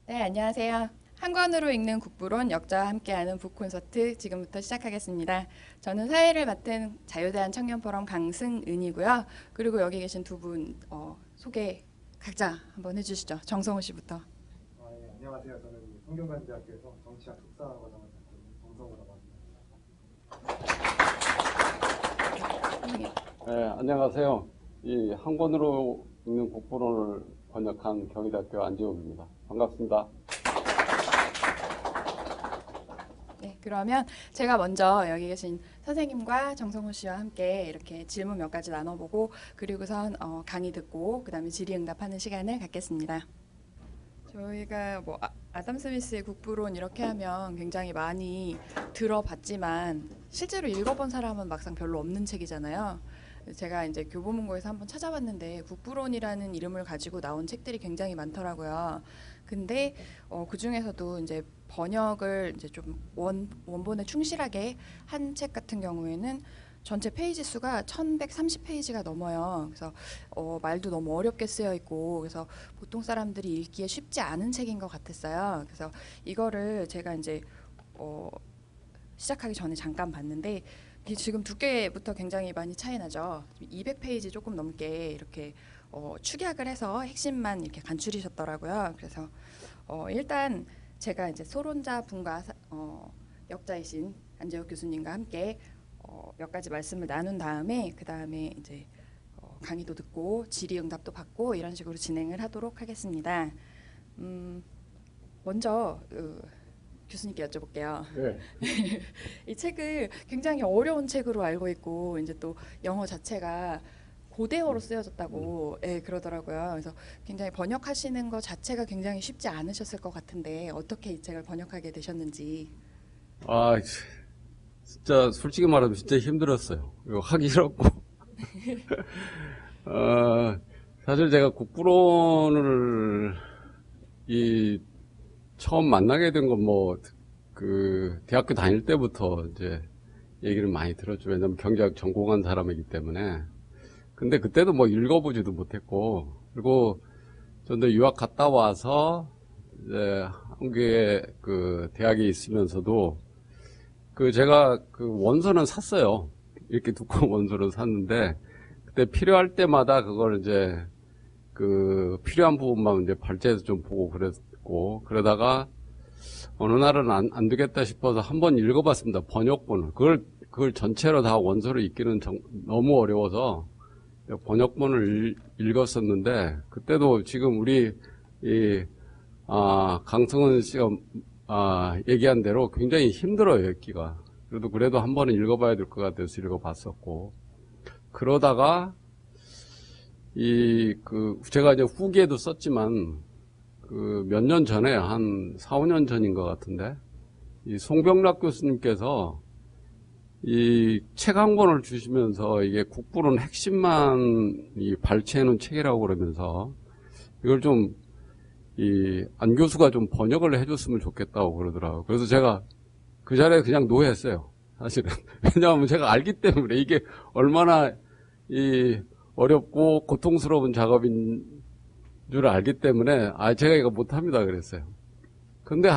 네, 안녕하세요. 한 권으로 읽는 국부론 역자와 함께하는 북콘서트 지금부터 시작하겠습니다. 저는 사회를 맡은 자유대한 청년포럼 강승은이고요. 그리고 여기 계신 두 분 소개 각자 한번 해주시죠. 정성호 씨부터. 예, 안녕하세요. 저는 성균관대학교에서 정치학 석사 과정을 맡고 있는 정성우라고 합니다. 네, 안녕하세요. 이 한 권으로 읽는 국부론을 번역한 경희대학교 안지옥입니다. 반갑습니다. 네, 그러면 제가 먼저 여기 계신 선생님과 정성호 씨와 함께 이렇게 질문 몇 가지 나눠보고 그리고선 강의 듣고 그다음에 질의응답하는 시간을 갖겠습니다. 저희가 뭐 아담 스미스의 국부론 이렇게 하면 굉장히 많이 들어봤지만 실제로 읽어본 사람은 막상 별로 없는 책이잖아요. 제가 이제 교보문고에서 한번 찾아봤는데 국부론이라는 이름을 가지고 나온 책들이 굉장히 많더라고요. 근데 그 중에서도 이제 번역을 이제 좀 원본에 충실하게 한 책 같은 경우에는 전체 페이지 수가 1130페이지가 넘어요. 그래서 말도 너무 어렵게 쓰여 있고 그래서 보통 사람들이 읽기에 쉽지 않은 책인 것 같았어요. 그래서 이거를 제가 이제 시작하기 전에 잠깐 봤는데 이게 지금 두께부터 굉장히 많이 차이 나죠. 200페이지 조금 넘게 이렇게 축약을 해서 핵심만 이렇게 간추리셨더라고요. 그래서 일단 제가 이제 소론자 분과 역자이신 안재욱 교수님과 함께 몇 가지 말씀을 나눈 다음에 그 다음에 이제 강의도 듣고 질의응답도 받고 이런 식으로 진행을 하도록 하겠습니다. 먼저 교수님께 여쭤볼게요. 네. 이 책을 굉장히 어려운 책으로 알고 있고 이제 또 영어 자체가 고대어로 쓰여졌다고 그러더라고요. 그래서 굉장히 번역하시는 것 자체가 굉장히 쉽지 않으셨을 것 같은데 어떻게 이 책을 번역하게 되셨는지. 아, 진짜 솔직히 말하면 진짜 힘들었어요. 이거 하기 싫었고. 사실 제가 국부론을 처음 만나게 된 건 대학교 다닐 때부터 이제 얘기를 많이 들었죠. 왜냐면 경제학 전공한 사람이기 때문에. 근데 그때도 읽어보지도 못했고, 그리고 저도 유학 갔다 와서 이제 한국에 대학에 있으면서도 제가 원서는 샀어요. 이렇게 두꺼운 원서를 샀는데, 그때 필요할 때마다 그걸 이제 필요한 부분만 이제 발제해서 좀 보고 그랬고, 그러다가 어느 날은 안 되겠다 싶어서 한번 읽어봤습니다. 번역본을. 그걸 전체로 다 원서를 읽기는 너무 어려워서 번역본을 읽었었는데, 그때도 지금 우리 강성은 씨가 얘기한 대로 굉장히 힘들어요, 읽기가. 그래도 한 번은 읽어봐야 될 것 같아서 읽어봤었고. 그러다가, 제가 이제 후기에도 썼지만, 몇 년 전에, 한 4, 5년 전인 것 같은데, 이 송병락 교수님께서 이 책 한 권을 주시면서 이게 국부론 핵심만 발췌해 놓은 책이라고 그러면서, 이걸 좀 안 교수가 좀 번역을 해줬으면 좋겠다고 그러더라고요. 그래서 제가 그 자리에 그냥 노했어요. 사실은. 왜냐하면 제가 알기 때문에 이게 얼마나 어렵고 고통스러운 작업인 줄 알기 때문에, 제가 이거 못합니다. 그랬어요. 근데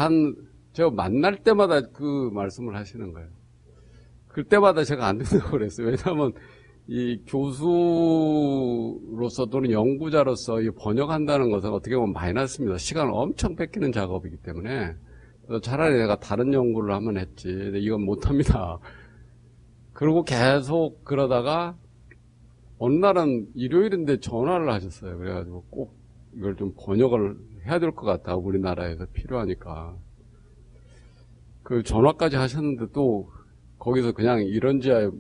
제가 만날 때마다 그 말씀을 하시는 거예요. 그때마다 제가 안 된다고 그랬어요. 왜냐하면 이 교수로서 또는 연구자로서 번역한다는 것은 어떻게 보면 마이너스입니다. 시간을 엄청 뺏기는 작업이기 때문에 차라리 내가 다른 연구를 하면 했지. 이건 못합니다. 그리고 계속 그러다가 어느 날은 일요일인데 전화를 하셨어요. 그래가지고 꼭 이걸 좀 번역을 해야 될 것 같다. 우리나라에서 필요하니까. 그 전화까지 하셨는데 또 거기서 그냥 이런지야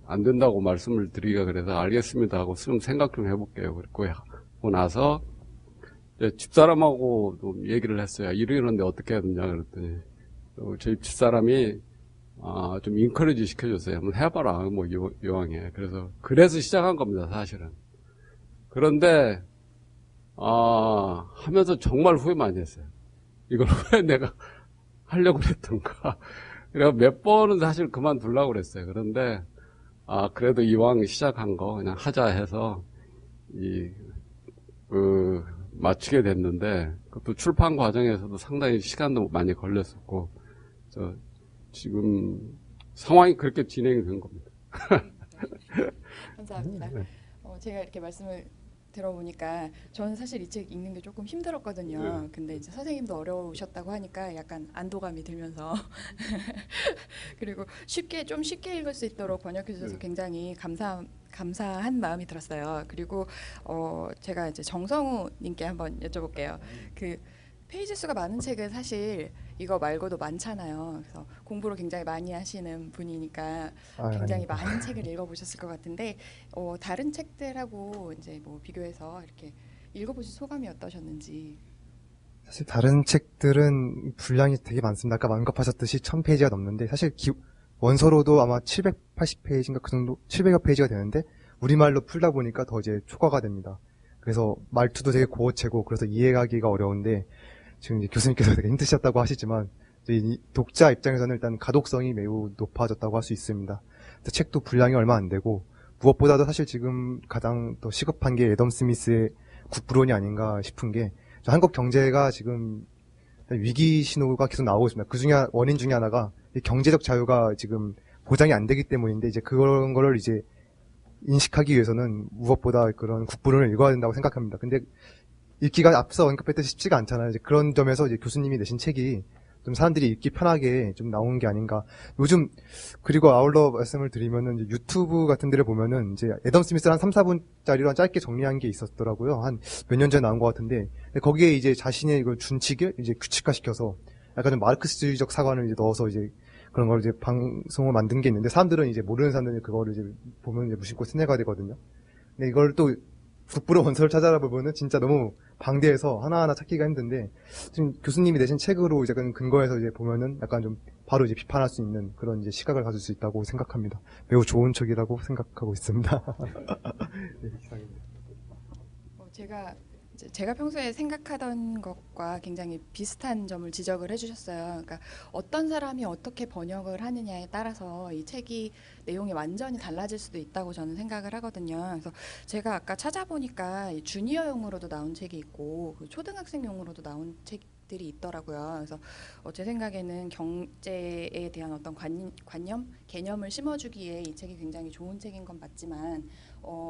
안 된다고 말씀을 드리기가 그래서 알겠습니다 하고 좀 생각 좀 해볼게요. 그리고 하고 나서 집사람하고 좀 얘기를 했어요. 이러는데 어떻게 해야 되냐 그랬더니 저희 집사람이 좀 인커리지 시켜줬어요. 한번 해봐라 이왕에. 그래서 시작한 겁니다. 사실은. 그런데 하면서 정말 후회 많이 했어요. 이걸 왜 내가 하려고 그랬던가. 그래서 몇 번은 사실 그만두려고 그랬어요. 그런데 그래도 이왕 시작한 거 그냥 하자 해서 마치게 됐는데 그것도 출판 과정에서도 상당히 시간도 많이 걸렸었고 지금 상황이 그렇게 진행이 된 겁니다. 감사합니다. 제가 이렇게 말씀을 들어보니까 저는 사실 이 책 읽는 게 조금 힘들었거든요. 근데 이제 선생님도 어려우셨다고 하니까 약간 안도감이 들면서 그리고 좀 쉽게 읽을 수 있도록 번역해 주셔서 굉장히 감사한 마음이 들었어요. 그리고 제가 이제 정성우 님께 한번 여쭤볼게요. 그 페이지 수가 많은 책은 사실 이거 말고도 많잖아요. 그래서 공부를 굉장히 많이 하시는 분이니까 굉장히 많은 책을 읽어보셨을 것 같은데 다른 책들하고 이제 뭐 비교해서 이렇게 읽어보신 소감이 어떠셨는지. 사실 다른 책들은 분량이 되게 많습니다. 아까 언급하셨듯이 1000페이지가 넘는데 사실 원서로도 아마 780페이지인가 그 정도 700여 페이지가 되는데 우리말로 풀다 보니까 더 이제 초과가 됩니다. 그래서 말투도 되게 고어체고 그래서 이해하기가 어려운데 지금 이제 교수님께서 되게 힘드셨다고 하시지만 이 독자 입장에서는 일단 가독성이 매우 높아졌다고 할 수 있습니다. 책도 분량이 얼마 안 되고 무엇보다도 사실 지금 가장 더 시급한 게 애덤 스미스의 국부론이 아닌가 싶은 게 한국 경제가 지금 위기 신호가 계속 나오고 있습니다. 그 중에 원인 중에 하나가 경제적 자유가 지금 보장이 안 되기 때문인데 이제 그런 거를 이제 인식하기 위해서는 무엇보다 그런 국부론을 읽어야 된다고 생각합니다. 근데 읽기가 앞서 언급했듯이 쉽지가 않잖아요. 이제 그런 점에서 이제 교수님이 내신 책이 좀 사람들이 읽기 편하게 좀 나온 게 아닌가. 요즘, 그리고 아울러 말씀을 드리면은 이제 유튜브 같은 데를 보면은 이제 애덤 스미스를 한 3, 4분짜리로 짧게 정리한 게 있었더라고요. 한 몇 년 전에 나온 것 같은데. 거기에 이제 자신의 이걸 준칙을 이제 규칙화시켜서 약간 좀 마르크스주의적 사관을 이제 넣어서 이제 그런 걸 이제 방송을 만든 게 있는데 사람들은 이제 모르는 사람들이 그거를 이제 보면 이제 무심코 세뇌가 되거든요. 근데 이걸 또 국부론 원서를 찾아보면은 진짜 너무 방대해서 하나하나 찾기가 힘든데 지금 교수님이 내신 책으로 이제 근거해서 이제 보면은 약간 좀 바로 이제 비판할 수 있는 그런 이제 시각을 가질 수 있다고 생각합니다. 매우 좋은 책이라고 생각하고 있습니다. 네, 이상입니다. 제가 평소에 생각하던 것과 굉장히 비슷한 점을 지적을 해주셨어요. 그러니까 어떤 사람이 어떻게 번역을 하느냐에 따라서 이 책이 내용이 완전히 달라질 수도 있다고 저는 생각을 하거든요. 그래서 제가 아까 찾아보니까 이 주니어용으로도 나온 책이 있고 그 초등학생용으로도 나온 책들이 있더라고요. 그래서 제 생각에는 경제에 대한 어떤 관념, 개념을 심어주기에 이 책이 굉장히 좋은 책인 건 맞지만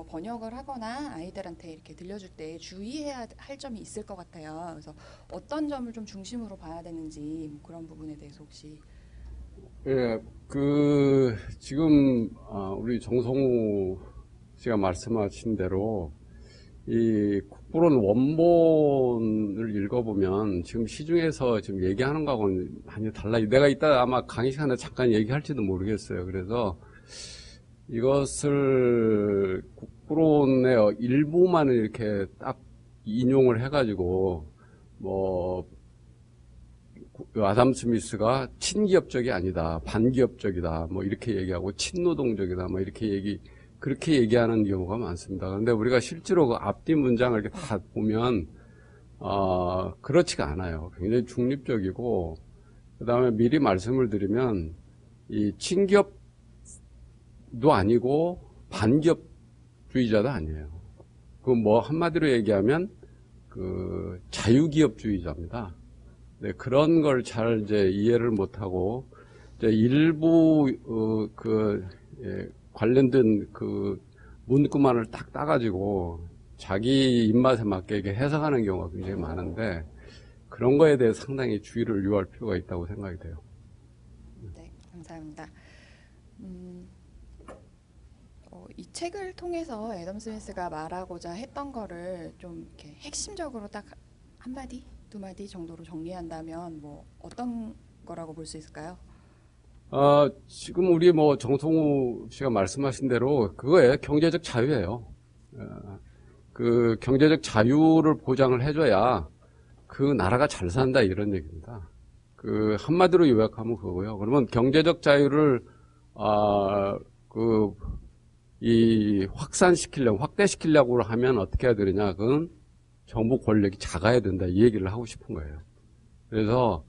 번역을 하거나 아이들한테 이렇게 들려줄 때 주의해야 할 점이 있을 것 같아요. 그래서 어떤 점을 좀 중심으로 봐야 되는지 뭐 그런 부분에 대해서 혹시. 예, 지금 우리 정성우 씨가 말씀하신 대로 이 국부론 원본을 읽어보면 지금 시중에서 지금 얘기하는 거하고는 많이 달라요. 내가 이따 아마 강의 시간에 잠깐 얘기할지도 모르겠어요. 그래서 이것을 국부론의 일부만 이렇게 딱 인용을 해가지고 아담 스미스가 친기업적이 아니다, 반기업적이다, 이렇게 얘기하고 친노동적이다, 그렇게 얘기하는 경우가 많습니다. 그런데 우리가 실제로 그 앞뒤 문장을 이렇게 다 보면 그렇지가 않아요. 굉장히 중립적이고 그 다음에 미리 말씀을 드리면 이 친기업 도 아니고 반기업주의자도 아니에요. 한마디로 얘기하면 자유기업주의자입니다. 네, 그런 걸 잘 이제 이해를 못하고 이제 일부 관련된 문구만을 딱 따가지고 자기 입맛에 맞게 해석하는 경우가 굉장히 많은데 그런 거에 대해 상당히 주의를 유할 필요가 있다고 생각이 돼요. 네, 감사합니다. 이 책을 통해서 애덤 스미스가 말하고자 했던 거를 좀 이렇게 핵심적으로 딱 한 마디, 두 마디 정도로 정리한다면 어떤 거라고 볼 수 있을까요? 지금 우리 정성우 씨가 말씀하신 대로 그거예요. 경제적 자유예요. 그 경제적 자유를 보장을 해줘야 그 나라가 잘 산다 이런 얘기입니다. 한마디로 요약하면 그거고요. 그러면 경제적 자유를 확대시키려고 하면 어떻게 해야 되느냐? 그건 정부 권력이 작아야 된다. 이 얘기를 하고 싶은 거예요. 그래서,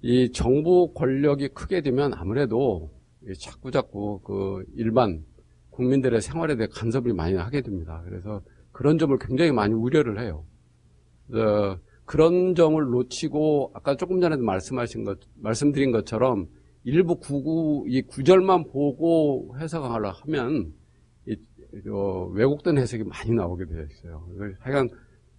이 정부 권력이 크게 되면 아무래도 자꾸 일반 국민들의 생활에 대해 간섭을 많이 하게 됩니다. 그래서 그런 점을 굉장히 많이 우려를 해요. 그런 점을 놓치고 아까 조금 전에도 말씀드린 것처럼 일부 이 구절만 보고 해석을 하면 왜곡된 해석이 많이 나오게 되어 있어요. 하여간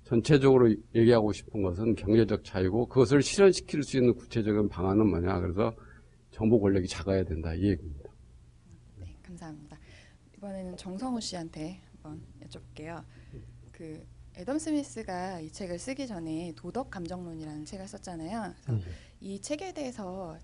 전체적으로 얘기하고 싶은 것은 경제적 자유고 그것을 실현시킬 수 있는 구체적인 방안은 뭐냐. 그래서 정보 권력이 작아야 된다. 이 얘기입니다. 네, 감사합니다. 이번에는 정성호 씨한테 한번 여쭤볼게요. 그 애덤 스미스가 이 책을 쓰기 전에 도덕 감정론이라는 책을 썼잖아요. 그래서 이 책에 대해서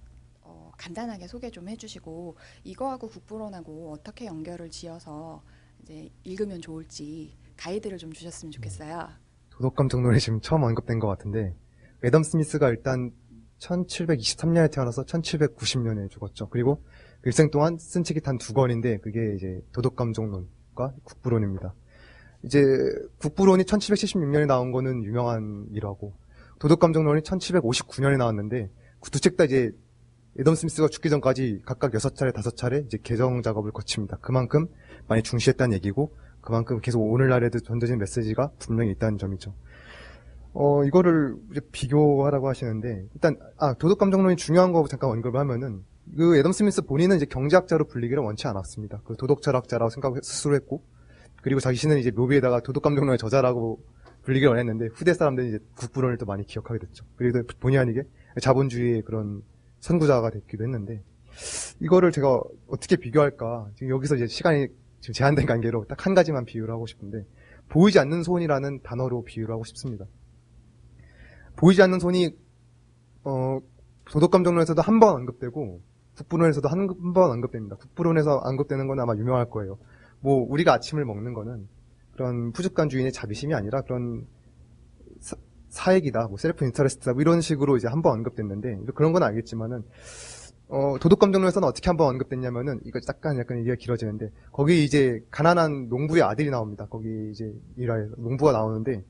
간단하게 소개 좀 해주시고 이거하고 국부론하고 어떻게 연결을 지어서 이제 읽으면 좋을지 가이드를 좀 주셨으면 좋겠어요. 도덕감정론이 지금 처음 언급된 것 같은데 애덤 스미스가 일단 1723년에 태어나서 1790년에 죽었죠. 그리고 일생 동안 쓴 책이 단 2권인데 그게 이제 도덕감정론과 국부론입니다. 이제 국부론이 1776년에 나온 거는 유명한 일화고 도덕감정론이 1759년에 나왔는데 그 두 책 다 이제 애덤 스미스가 죽기 전까지 각각 6차례, 5차례 이제 개정 작업을 거칩니다. 그만큼 많이 중시했다는 얘기고 그만큼 계속 오늘날에도 전해진 메시지가 분명히 있다는 점이죠. 이거를 이제 비교하라고 하시는데 일단 도덕감정론이 중요한 거 잠깐 언급을 하면은 그 애덤 스미스 본인은 이제 경제학자로 불리기를 원치 않았습니다. 그 도덕철학자라고 생각을 스스로 했고 그리고 자신은 이제 묘비에다가 도덕감정론의 저자라고 불리기를 원했는데 후대 사람들이 이제 국부론을 또 많이 기억하게 됐죠. 그리고 본의 아니게 자본주의의 그런 선구자가 됐기도 했는데 이거를 제가 어떻게 비교할까 지금 여기서 이제 시간이 지금 제한된 관계로 딱 한 가지만 비유를 하고 싶은데 보이지 않는 손이라는 단어로 비유를 하고 싶습니다. 보이지 않는 손이 도덕감정론에서도 한 번 언급되고 국부론에서도 한 번 언급됩니다. 국부론에서 언급되는 건 아마 유명할 거예요. 뭐 우리가 아침을 먹는 거는 그런 푸주간주의의 자비심이 아니라 그런 사익이다, 뭐 셀프 인터레스트다, 뭐 이런 식으로 이제 한 번 언급됐는데 그런 건 알겠지만은 도덕감정론에서는 어떻게 한 번 언급됐냐면은 이거 약간 얘기가 길어지는데 거기 이제 가난한 농부의 아들이 나옵니다. 거기 이제 일화에서 농부가 나오는데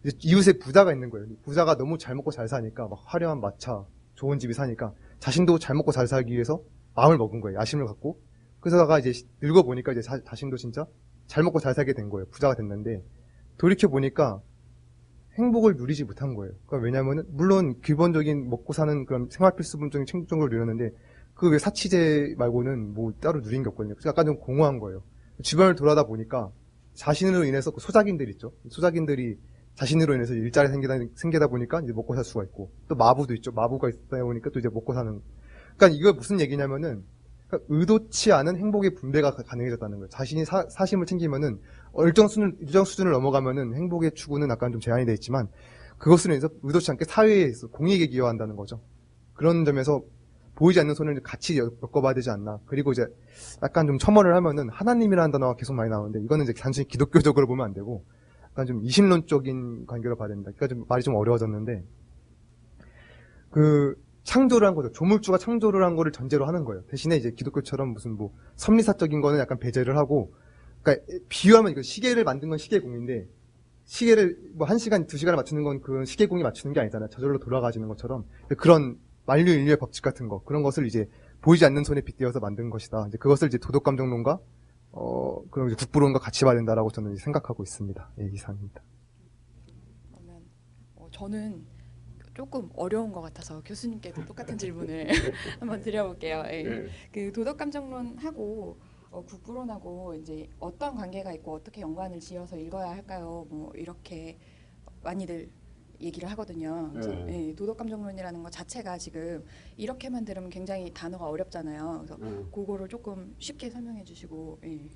이제 이웃에 부자가 있는 거예요. 부자가 너무 잘 먹고 잘 사니까 막 화려한 마차, 좋은 집이 사니까 자신도 잘 먹고 잘 살기 위해서 마음을 먹은 거예요. 야심을 갖고. 그러다가 이제 늙어보니까 이제 자신도 진짜 잘 먹고 잘 살게 된 거예요. 부자가 됐는데 돌이켜보니까 행복을 누리지 못한 거예요. 그러니까 왜냐면은, 물론 기본적인 먹고 사는 그런 생활필수품적인 챙정을 누렸는데, 그 외 사치제 말고는 뭐 따로 누린 게 없거든요. 그래서 약간 좀 공허한 거예요. 주변을 돌아다 보니까 자신으로 인해서 그 소작인들 있죠. 소작인들이 자신으로 인해서 일자리 생기다 보니까 이제 먹고 살 수가 있고, 또 마부도 있죠. 마부가 있다 보니까 또 이제 먹고 사는. 그러니까 이거 무슨 얘기냐면은, 그러니까 의도치 않은 행복의 분배가 가능해졌다는 거예요. 자신이 사심을 챙기면은 일정 수준을 넘어가면은 행복의 추구는 약간 좀 제한이 돼 있지만 그것으로 인해서 의도치 않게 사회에 공익에 기여한다는 거죠. 그런 점에서 보이지 않는 손을 같이 엮어봐야 되지 않나. 그리고 이제 약간 좀 첨언을 하면은 하나님이라는 단어가 계속 많이 나오는데 이거는 이제 단순히 기독교적으로 보면 안 되고 약간 좀 이신론적인 관계로 봐야 됩니다. 그러니까 좀 말이 좀 어려워졌는데 그 창조를 한 거죠. 조물주가 창조를 한 거를 전제로 하는 거예요. 대신에 이제 기독교처럼 무슨 뭐 섭리사적인 거는 약간 배제를 하고, 그러니까 비유하면 이거 시계를 만든 건 시계공인데 시계를 뭐 1시간, 2시간을 맞추는 건 그 시계공이 맞추는 게 아니잖아요. 저절로 돌아가지는 것처럼 그런 만류 인류의 법칙 같은 거 그런 것을 이제 보이지 않는 손에 빗대어서 만든 것이다. 이제 그것을 이제 도덕감정론과 그런 이제 국부론과 같이 봐야 된다라고 저는 이제 생각하고 있습니다. 예, 이상입니다. 그러면 저는 조금 어려운 것 같아서 교수님께도 똑같은 질문을 한번 드려볼게요. 예. 네. 그 도덕감정론하고 국부론하고 이제 어떤 관계가 있고 어떻게 연관을 지어서 읽어야 할까요? 뭐 이렇게 많이들 얘기를 하거든요. 그래서 네. 예, 도덕감정론이라는 것 자체가 지금 이렇게만 들으면 굉장히 단어가 어렵잖아요. 그래서 그거를 조금 쉽게 설명해 주시고. 예.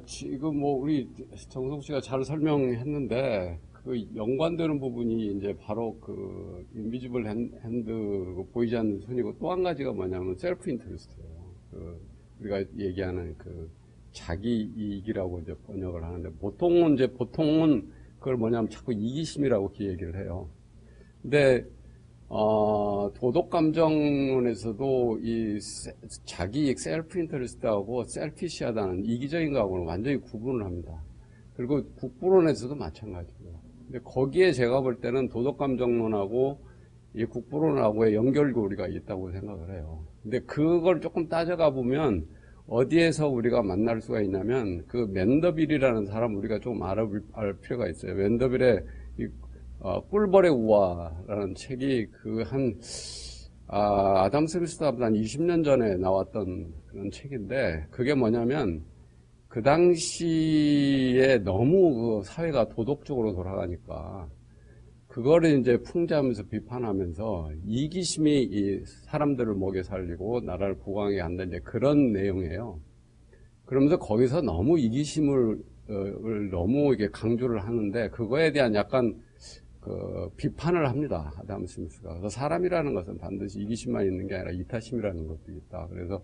지금 뭐 우리 정석 씨가 잘 설명했는데 그 연관되는 부분이 이제 바로 그 인비지블 핸드 보이지 않는 손이고 또 한 가지가 뭐냐면 셀프 인터레스트예요. 그 우리가 얘기하는 그 자기 이익이라고 이제 번역을 하는데 보통은 그걸 뭐냐면 자꾸 이기심이라고 이렇게 얘기를 해요. 근데 도덕감정론에서도 이 자기이익 셀프 인터레스트하고 셀피시하다는 이기적인 거하고는 완전히 구분을 합니다. 그리고 국부론에서도 마찬가지고요. 근데 거기에 제가 볼 때는 도덕감정론하고 이 국부론하고의 연결고리가 있다고 생각을 해요. 근데 그걸 조금 따져가 보면 어디에서 우리가 만날 수가 있냐면 그 맨더빌이라는 사람 우리가 좀 알 필요가 있어요. 맨더빌의 꿀벌의 우화라는 책이 아담 스미스보다 한 20년 전에 나왔던 그런 책인데, 그게 뭐냐면 그 당시에 너무 그 사회가 도덕적으로 돌아가니까 그거를 이제 풍자하면서 비판하면서 이기심이 이 사람들을 먹여 살리고 나라를 부강하게 한다, 이제 그런 내용이에요. 그러면서 거기서 너무 이기심을 너무 이게 강조를 하는데, 그거에 대한 약간 비판을 합니다, 아담 스미스가. 그래서 사람이라는 것은 반드시 이기심만 있는 게 아니라 이타심이라는 것도 있다. 그래서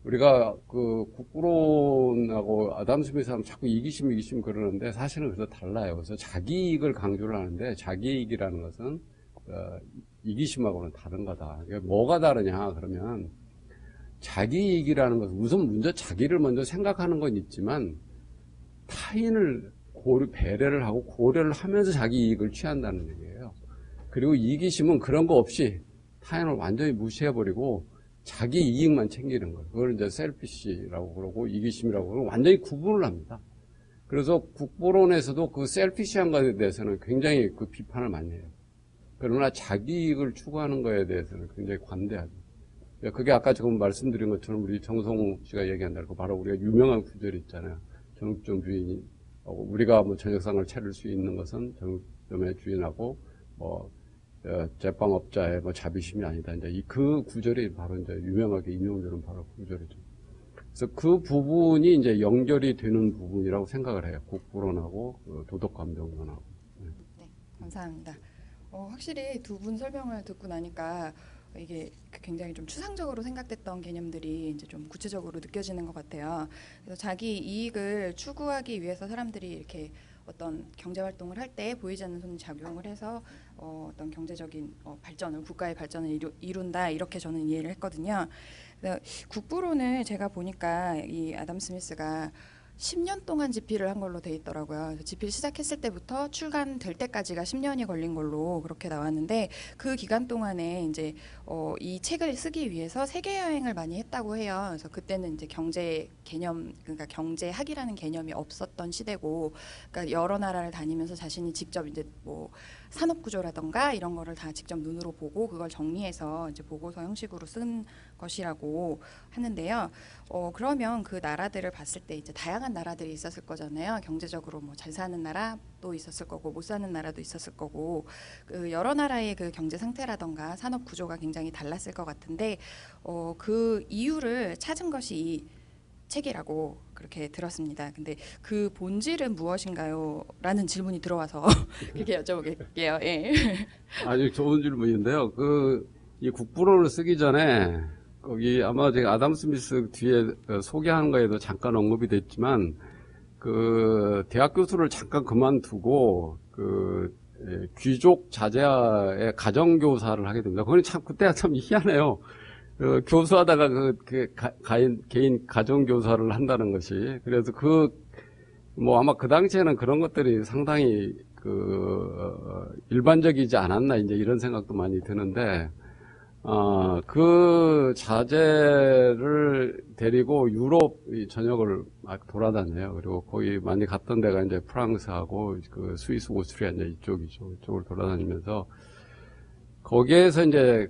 우리가 국부론하고 아담 스미스하면 자꾸 이기심 그러는데, 사실은 그래서 달라요. 그래서 자기 이익을 강조를 하는데, 자기 이익이라는 것은 이기심하고는 다른 거다. 이게 뭐가 다르냐 그러면, 자기 이익이라는 것은 우선 먼저 자기를 먼저 생각하는 건 있지만 타인을 배려를 하고 고려를 하면서 자기 이익을 취한다는 얘기예요. 그리고 이기심은 그런 거 없이 타인을 완전히 무시해버리고 자기 이익만 챙기는 거예요. 그걸 이제 셀피시라고 그러고 이기심이라고 그러고 완전히 구분을 합니다. 그래서 국부론에서도 그 셀피시한 것에 대해서는 굉장히 그 비판을 많이 해요. 그러나 자기 이익을 추구하는 것에 대해서는 굉장히 관대하죠. 그게 아까 지금 말씀드린 것처럼 우리 정성우 씨가 얘기한 대로 바로 우리가 유명한 구절이 있잖아요. 정육점 주인이 우리가 뭐 저녁상을 차릴 수 있는 것은 정육점의 주인하고 제빵업자의 자비심이 아니다. 이제 그 구절이 바로 이제 유명하게 인용되는 바로 그 구절이죠. 그래서 그 부분이 이제 연결이 되는 부분이라고 생각을 해요. 국부론하고 도덕감정론하고. 네, 감사합니다. 확실히 두 분 설명을 듣고 나니까 이게 굉장히 좀 추상적으로 생각됐던 개념들이 이제 좀 구체적으로 느껴지는 것 같아요. 그래서 자기 이익을 추구하기 위해서 사람들이 이렇게 어떤 경제 활동을 할 때 보이지 않는 손이 작용을 해서 어떤 경제적인 발전을, 국가의 발전을 이룬다, 이렇게 저는 이해를 했거든요. 그래서 국부론을 제가 보니까 이 아담 스미스가 10년 동안 집필을 한 걸로 돼 있더라고요. 그래서 집필 시작했을 때부터 출간될 때까지가 10년이 걸린 걸로 그렇게 나왔는데, 그 기간 동안에 이제 이 책을 쓰기 위해서 세계 여행을 많이 했다고 해요. 그래서 그때는 이제 경제 개념, 그러니까 경제학이라는 개념이 없었던 시대고, 그러니까 여러 나라를 다니면서 자신이 직접 이제 뭐 산업 구조라던가 이런 거를 다 직접 눈으로 보고 그걸 정리해서 이제 보고서 형식으로 쓴 것이라고 하는데요. 그러면 그 나라들을 봤을 때 이제 다양한 나라들이 있었을 거잖아요. 경제적으로 뭐 잘 사는 나라도 있었을 거고 못 사는 나라도 있었을 거고, 그 여러 나라의 그 경제 상태라던가 산업 구조가 굉장히 달랐을 것 같은데, 그 이유를 찾은 것이 이 책이라고 그렇게 들었습니다. 근데 그 본질은 무엇인가요? 라는 질문이 들어와서 그렇게 여쭤볼게요. 예. 아주 좋은 질문인데요. 이 국부론을 쓰기 전에 거기 아마 제가 아담 스미스 뒤에 소개하는 거에도 잠깐 언급이 됐지만, 대학 교수를 잠깐 그만두고 귀족 자제의 가정교사를 하게 됩니다. 그건 참 그때가 참 희한해요. 교수하다가 개인 가정교사를 한다는 것이. 그래서 아마 그 당시에는 그런 것들이 상당히 일반적이지 않았나, 이제 이런 생각도 많이 드는데, 그 자제를 데리고 유럽 전역을 막 돌아다녀요. 그리고 거기 많이 갔던 데가 이제 프랑스하고 스위스, 오스트리아 이제 이쪽이죠. 이쪽을 돌아다니면서 거기에서 이제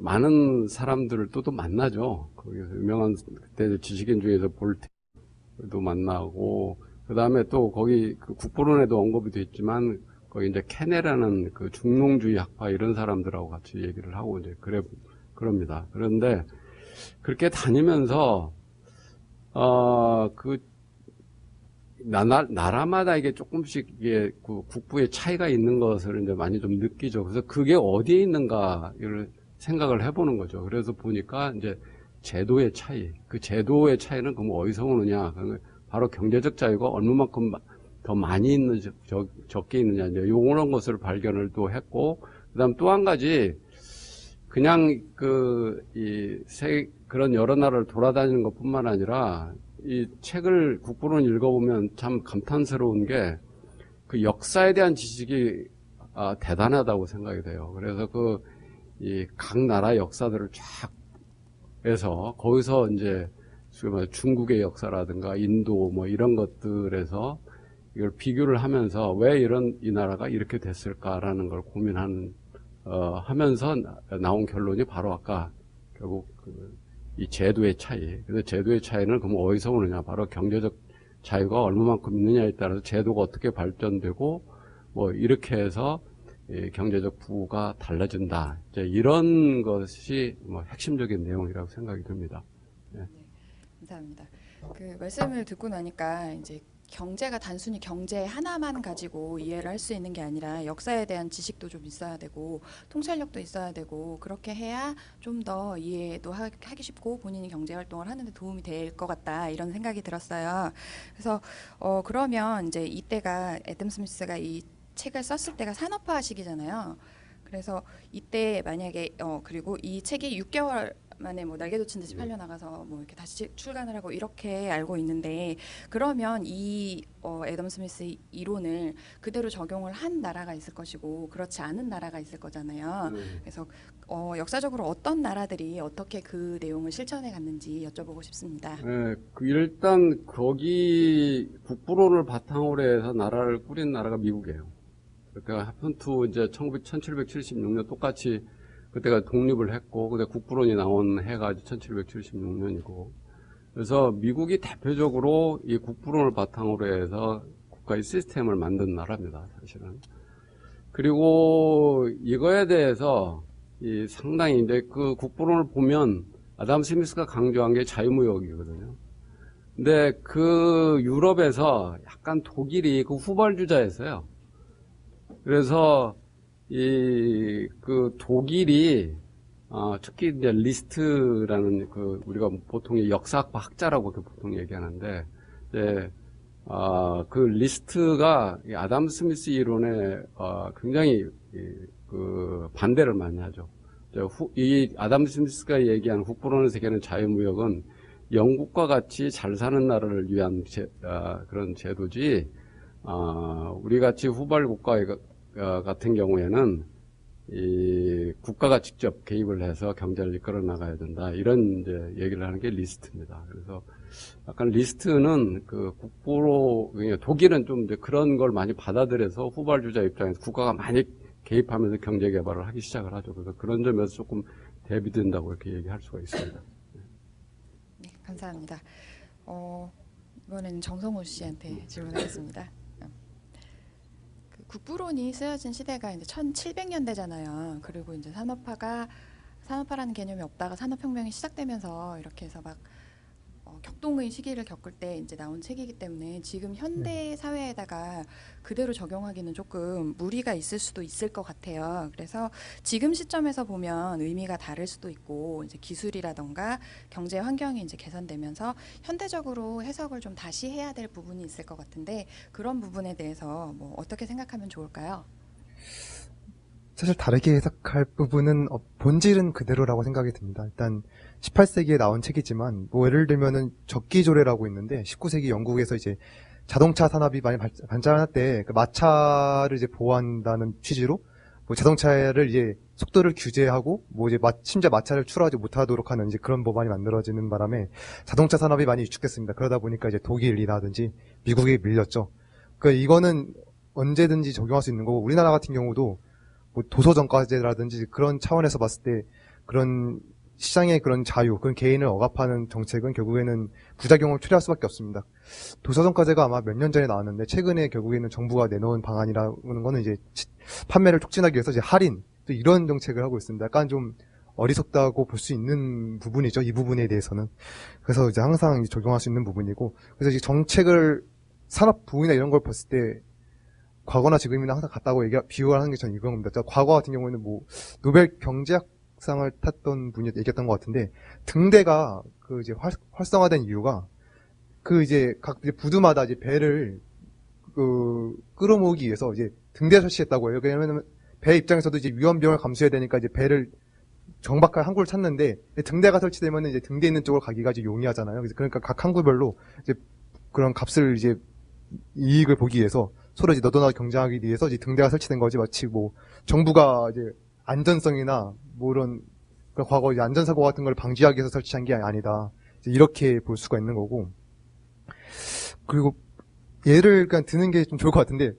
많은 사람들을 또 만나죠. 거기서 유명한 그때 지식인 중에서 볼테도 만나고, 그 다음에 또 거기 국부론에도 언급이 됐지만 거기 이제 케네라는 중농주의 학파 이런 사람들하고 같이 얘기를 하고 이제 그럽니다. 그런데 그렇게 다니면서 나라마다 이게 조금씩 이게 국부의 차이가 있는 것을 이제 많이 좀 느끼죠. 그래서 그게 어디에 있는가를 생각을 해보는 거죠. 그래서 보니까 이제 제도의 차이, 그 제도의 차이는 그럼 어디서 오느냐? 바로 경제적 자유가 얼마만큼 더 많이 있는지 적게 있느냐, 이제 요런 것을 발견을 또 했고, 그다음 또 한 가지, 그냥 그런 여러 나라를 돌아다니는 것뿐만 아니라 이 책을 국부론 읽어보면 참 감탄스러운 게 그 역사에 대한 지식이 대단하다고 생각이 돼요. 그래서 이 각 나라 역사들을 쫙 해서 거기서 이제 소위 말해 중국의 역사라든가 인도 뭐 이런 것들에서 이걸 비교를 하면서 왜 이 나라가 이렇게 됐을까라는 걸 하면서 나온 결론이 바로 아까 결국 이 제도의 차이. 그래서 제도의 차이는 그럼 어디서 오느냐? 바로 경제적 자유가 얼마만큼 있느냐에 따라서 제도가 어떻게 발전되고 뭐 이렇게 해서 경제적 부가 달라진다. 이제 이런 것이 뭐 핵심적인 내용이라고 생각이 듭니다. 네, 감사합니다. 그 말씀을 듣고 나니까 이제 경제가 단순히 경제 하나만 가지고 이해를 할 수 있는 게 아니라 역사에 대한 지식도 좀 있어야 되고 통찰력도 있어야 되고 그렇게 해야 좀 더 이해도 하기 쉽고 본인이 경제 활동을 하는데 도움이 될 것 같다 이런 생각이 들었어요. 그래서 그러면 이제 이때가 애덤 스미스가 이 책을 썼을 때가 산업화 시기잖아요. 그래서 이때 만약에 그리고 이 책이 6개월 만에 뭐 날개 돋친 듯이 팔려 나가서 뭐 이렇게 다시 출간을 하고 이렇게 알고 있는데 그러면 이 애덤 스미스 이론을 그대로 적용을 한 나라가 있을 것이고 그렇지 않은 나라가 있을 거잖아요. 그래서 역사적으로 어떤 나라들이 어떻게 그 내용을 실천해 갔는지 여쭤보고 싶습니다. 네, 일단 거기 국부론을 바탕으로 해서 나라를 꾸린 나라가 미국이에요. 그러니까 하푼투 이제 1776년 똑같이 그때가 독립을 했고, 근데 국부론이 나온 해가 1776년이고, 그래서 미국이 대표적으로 이 국부론을 바탕으로 해서 국가의 시스템을 만든 나라입니다, 사실은. 그리고 이거에 대해서 상당히 이제 그 국부론을 보면 아담 스미스가 강조한 게 자유무역이거든요. 근데 그 유럽에서 약간 독일이 그 후발주자였어요. 그래서 그 독일이 특히 이제 리스트라는 우리가 보통 역사학파 학자라고 보통 얘기하는데 그 리스트가 아담 스미스 이론에 굉장히 그 반대를 많이 하죠. 이 아담 스미스가 얘기한 국부론의 세계는 자유무역은 영국과 같이 잘 사는 나라를 위한 그런 제도지 우리 같이 후발 국가 같은 경우에는 이 국가가 직접 개입을 해서 경제를 이끌어 나가야 된다. 이런 이제 얘기를 하는 게 리스트입니다. 그래서 약간 리스트는 그 국부로 독일은 좀 이제 그런 걸 많이 받아들여서 후발주자 입장에서 국가가 많이 개입하면서 경제 개발을 하기 시작을 하죠. 그래서 그런 점에서 조금 대비된다고 이렇게 얘기할 수가 있습니다. 네, 감사합니다. 이번에는 정성호 씨한테 질문하겠습니다. 국부론이 쓰여진 시대가 이제 1700년대잖아요. 그리고 이제 산업화라는 개념이 없다가 산업혁명이 시작되면서 이렇게 해서 막 격동의 시기를 겪을 때 이제 나온 책이기 때문에 지금 현대 사회에다가 그대로 적용하기는 조금 무리가 있을 수도 있을 것 같아요. 그래서 지금 시점에서 보면 의미가 다를 수도 있고 이제 기술이라던가 경제 환경이 이제 개선되면서 현대적으로 해석을 좀 다시 해야 될 부분이 있을 것 같은데 그런 부분에 대해서 뭐 어떻게 생각하면 좋을까요? 사실 다르게 해석할 부분은 본질은 그대로라고 생각이 듭니다. 일단 18세기에 나온 책이지만 뭐 예를 들면은 적기조례라고 있는데 19세기 영국에서 이제 자동차 산업이 많이 발전할 때 그 마차를 이제 보호한다는 취지로 뭐 자동차를 이제 속도를 규제하고 뭐 이제 심지어 마차를 출하지 못하도록 하는 이제 그런 법안이 만들어지는 바람에 자동차 산업이 많이 위축됐습니다. 그러다 보니까 이제 독일이라든지 미국에 밀렸죠. 그러니까 이거는 언제든지 적용할 수 있는 거고 우리나라 같은 경우도 뭐 도서정가제라든지 그런 차원에서 봤을 때 그런 시장의 그런 자유, 그런 개인을 억압하는 정책은 결국에는 부작용을 초래할 수밖에 없습니다. 도서정가제가 아마 몇 년 전에 나왔는데 최근에 결국에는 정부가 내놓은 방안이라는 거는 이제 판매를 촉진하기 위해서 이제 할인, 또 이런 정책을 하고 있습니다. 약간 좀 어리석다고 볼 수 있는 부분이죠. 이 부분에 대해서는. 그래서 이제 항상 적용할 수 있는 부분이고, 그래서 이제 정책을 산업 부분이나 이런 걸 봤을 때 과거나 지금이나 항상 같다고 비유를 하는 게 저는 이건 겁니다. 과거 같은 경우에는 뭐 노벨 경제학상을 탔던 분이 얘기했던 것 같은데 등대가 그 이제 활성화된 이유가 그 이제 각 부두마다 이제 배를 끌어모으기 위해서 이제 등대 설치했다고 해요. 왜냐면 배 입장에서도 이제 위험 비용을 감수해야 되니까 이제 배를 정박할 항구를 찾는데 등대가 설치되면 이제 등대 있는 쪽으로 가기가 이제 용이하잖아요. 그러니까 각 항구별로 이제 그런 값을 이제 이익을 보기 위해서 서로 이제 너도나도 경쟁하기 위해서 이제 등대가 설치된 거지 마치 뭐 정부가 이제 안전성이나 뭐 이런 과거 이제 안전사고 같은 걸 방지하기 위해서 설치한 게 아니다. 이렇게 볼 수가 있는 거고. 그리고 예를 그냥 드는 게 좀 좋을 것 같은데,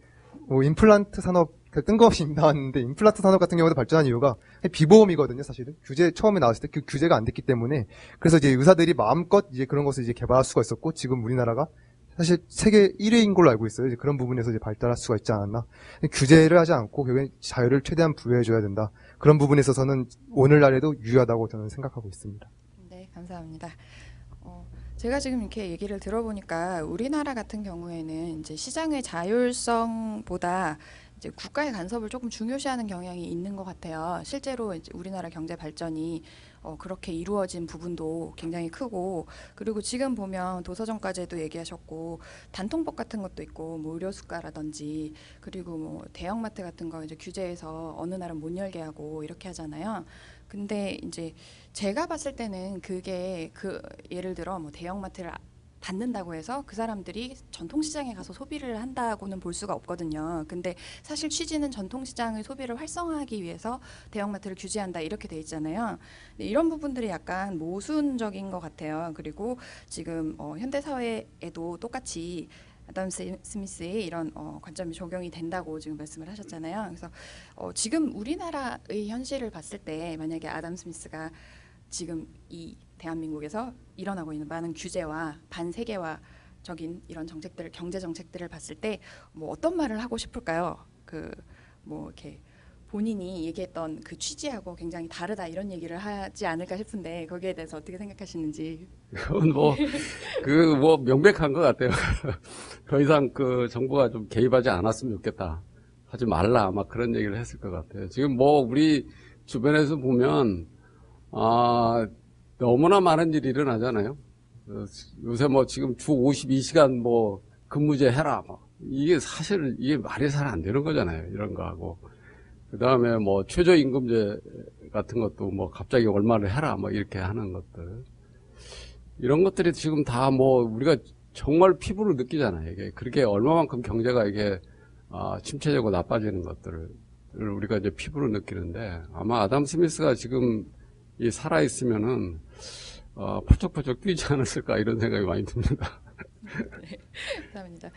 뭐 임플란트 산업 뜬금없이 나왔는데 임플란트 산업 같은 경우도 발전한 이유가 비보험이거든요, 사실은. 규제 처음에 나왔을 때 그 규제가 안 됐기 때문에 그래서 이제 의사들이 마음껏 이제 그런 것을 이제 개발할 수가 있었고 지금 우리나라가 사실 세계 1위인 걸로 알고 있어요. 이제 그런 부분에서 이제 발달할 수가 있지 않았나. 규제를 하지 않고 결국엔 자유를 최대한 부여해줘야 된다. 그런 부분에 있어서는 오늘날에도 유효하다고 저는 생각하고 있습니다. 네, 감사합니다. 제가 지금 이렇게 얘기를 들어보니까 우리나라 같은 경우에는 이제 시장의 자율성보다 이제 국가의 간섭을 조금 중요시하는 경향이 있는 것 같아요. 실제로 이제 우리나라 경제 발전이 그렇게 이루어진 부분도 굉장히 크고, 그리고 지금 보면 도서정가제도 얘기하셨고 단통법 같은 것도 있고 뭐 의료수가라든지, 그리고 뭐 대형마트 같은 거 이제 규제해서 어느 날은 못 열게 하고 이렇게 하잖아요. 근데 이제 제가 봤을 때는 그게 예를 들어 뭐 대형마트를 닫는다고 해서 그 사람들이 전통시장에 가서 소비를 한다고는 볼 수가 없거든요. 근데 사실 취지는 전통시장의 소비를 활성화하기 위해서 대형마트를 규제한다 이렇게 돼 있잖아요. 근데 이런 부분들이 약간 모순적인 것 같아요. 그리고 지금 현대사회에도 똑같이 아담 스미스의 이런 관점이 적용이 된다고 지금 말씀을 하셨잖아요. 그래서 지금 우리나라의 현실을 봤을 때 만약에 아담 스미스가 지금 이 대한민국에서 일어나고 있는 많은 규제와 반세계화적인 이런 정책들, 경제 정책들을 봤을 때 뭐 어떤 말을 하고 싶을까요? 뭐 이렇게 본인이 얘기했던 그 취지하고 굉장히 다르다 이런 얘기를 하지 않을까 싶은데 거기에 대해서 어떻게 생각하시는지. 그건 명백한 것 같아요. 더 이상 정부가 좀 개입하지 않았으면 좋겠다. 하지 말라. 아마 그런 얘기를 했을 것 같아요. 지금 우리 주변에서 보면, 너무나 많은 일이 일어나잖아요. 요새 지금 주 52시간 근무제 해라. 이게 사실 이게 말이 잘 안 되는 거잖아요. 이런 거 하고. 그 다음에 최저임금제 같은 것도 갑자기 얼마를 해라. 이렇게 하는 것들. 이런 것들이 지금 다 우리가 정말 피부로 느끼잖아요. 이게 그렇게 얼마만큼 경제가 이게 침체되고 나빠지는 것들을 우리가 이제 피부로 느끼는데, 아마 아담 스미스가 지금 살아있으면은 펄쩍펄쩍 뛰지 않았을까 이런 생각이 많이 듭니다. 네, 감사합니다.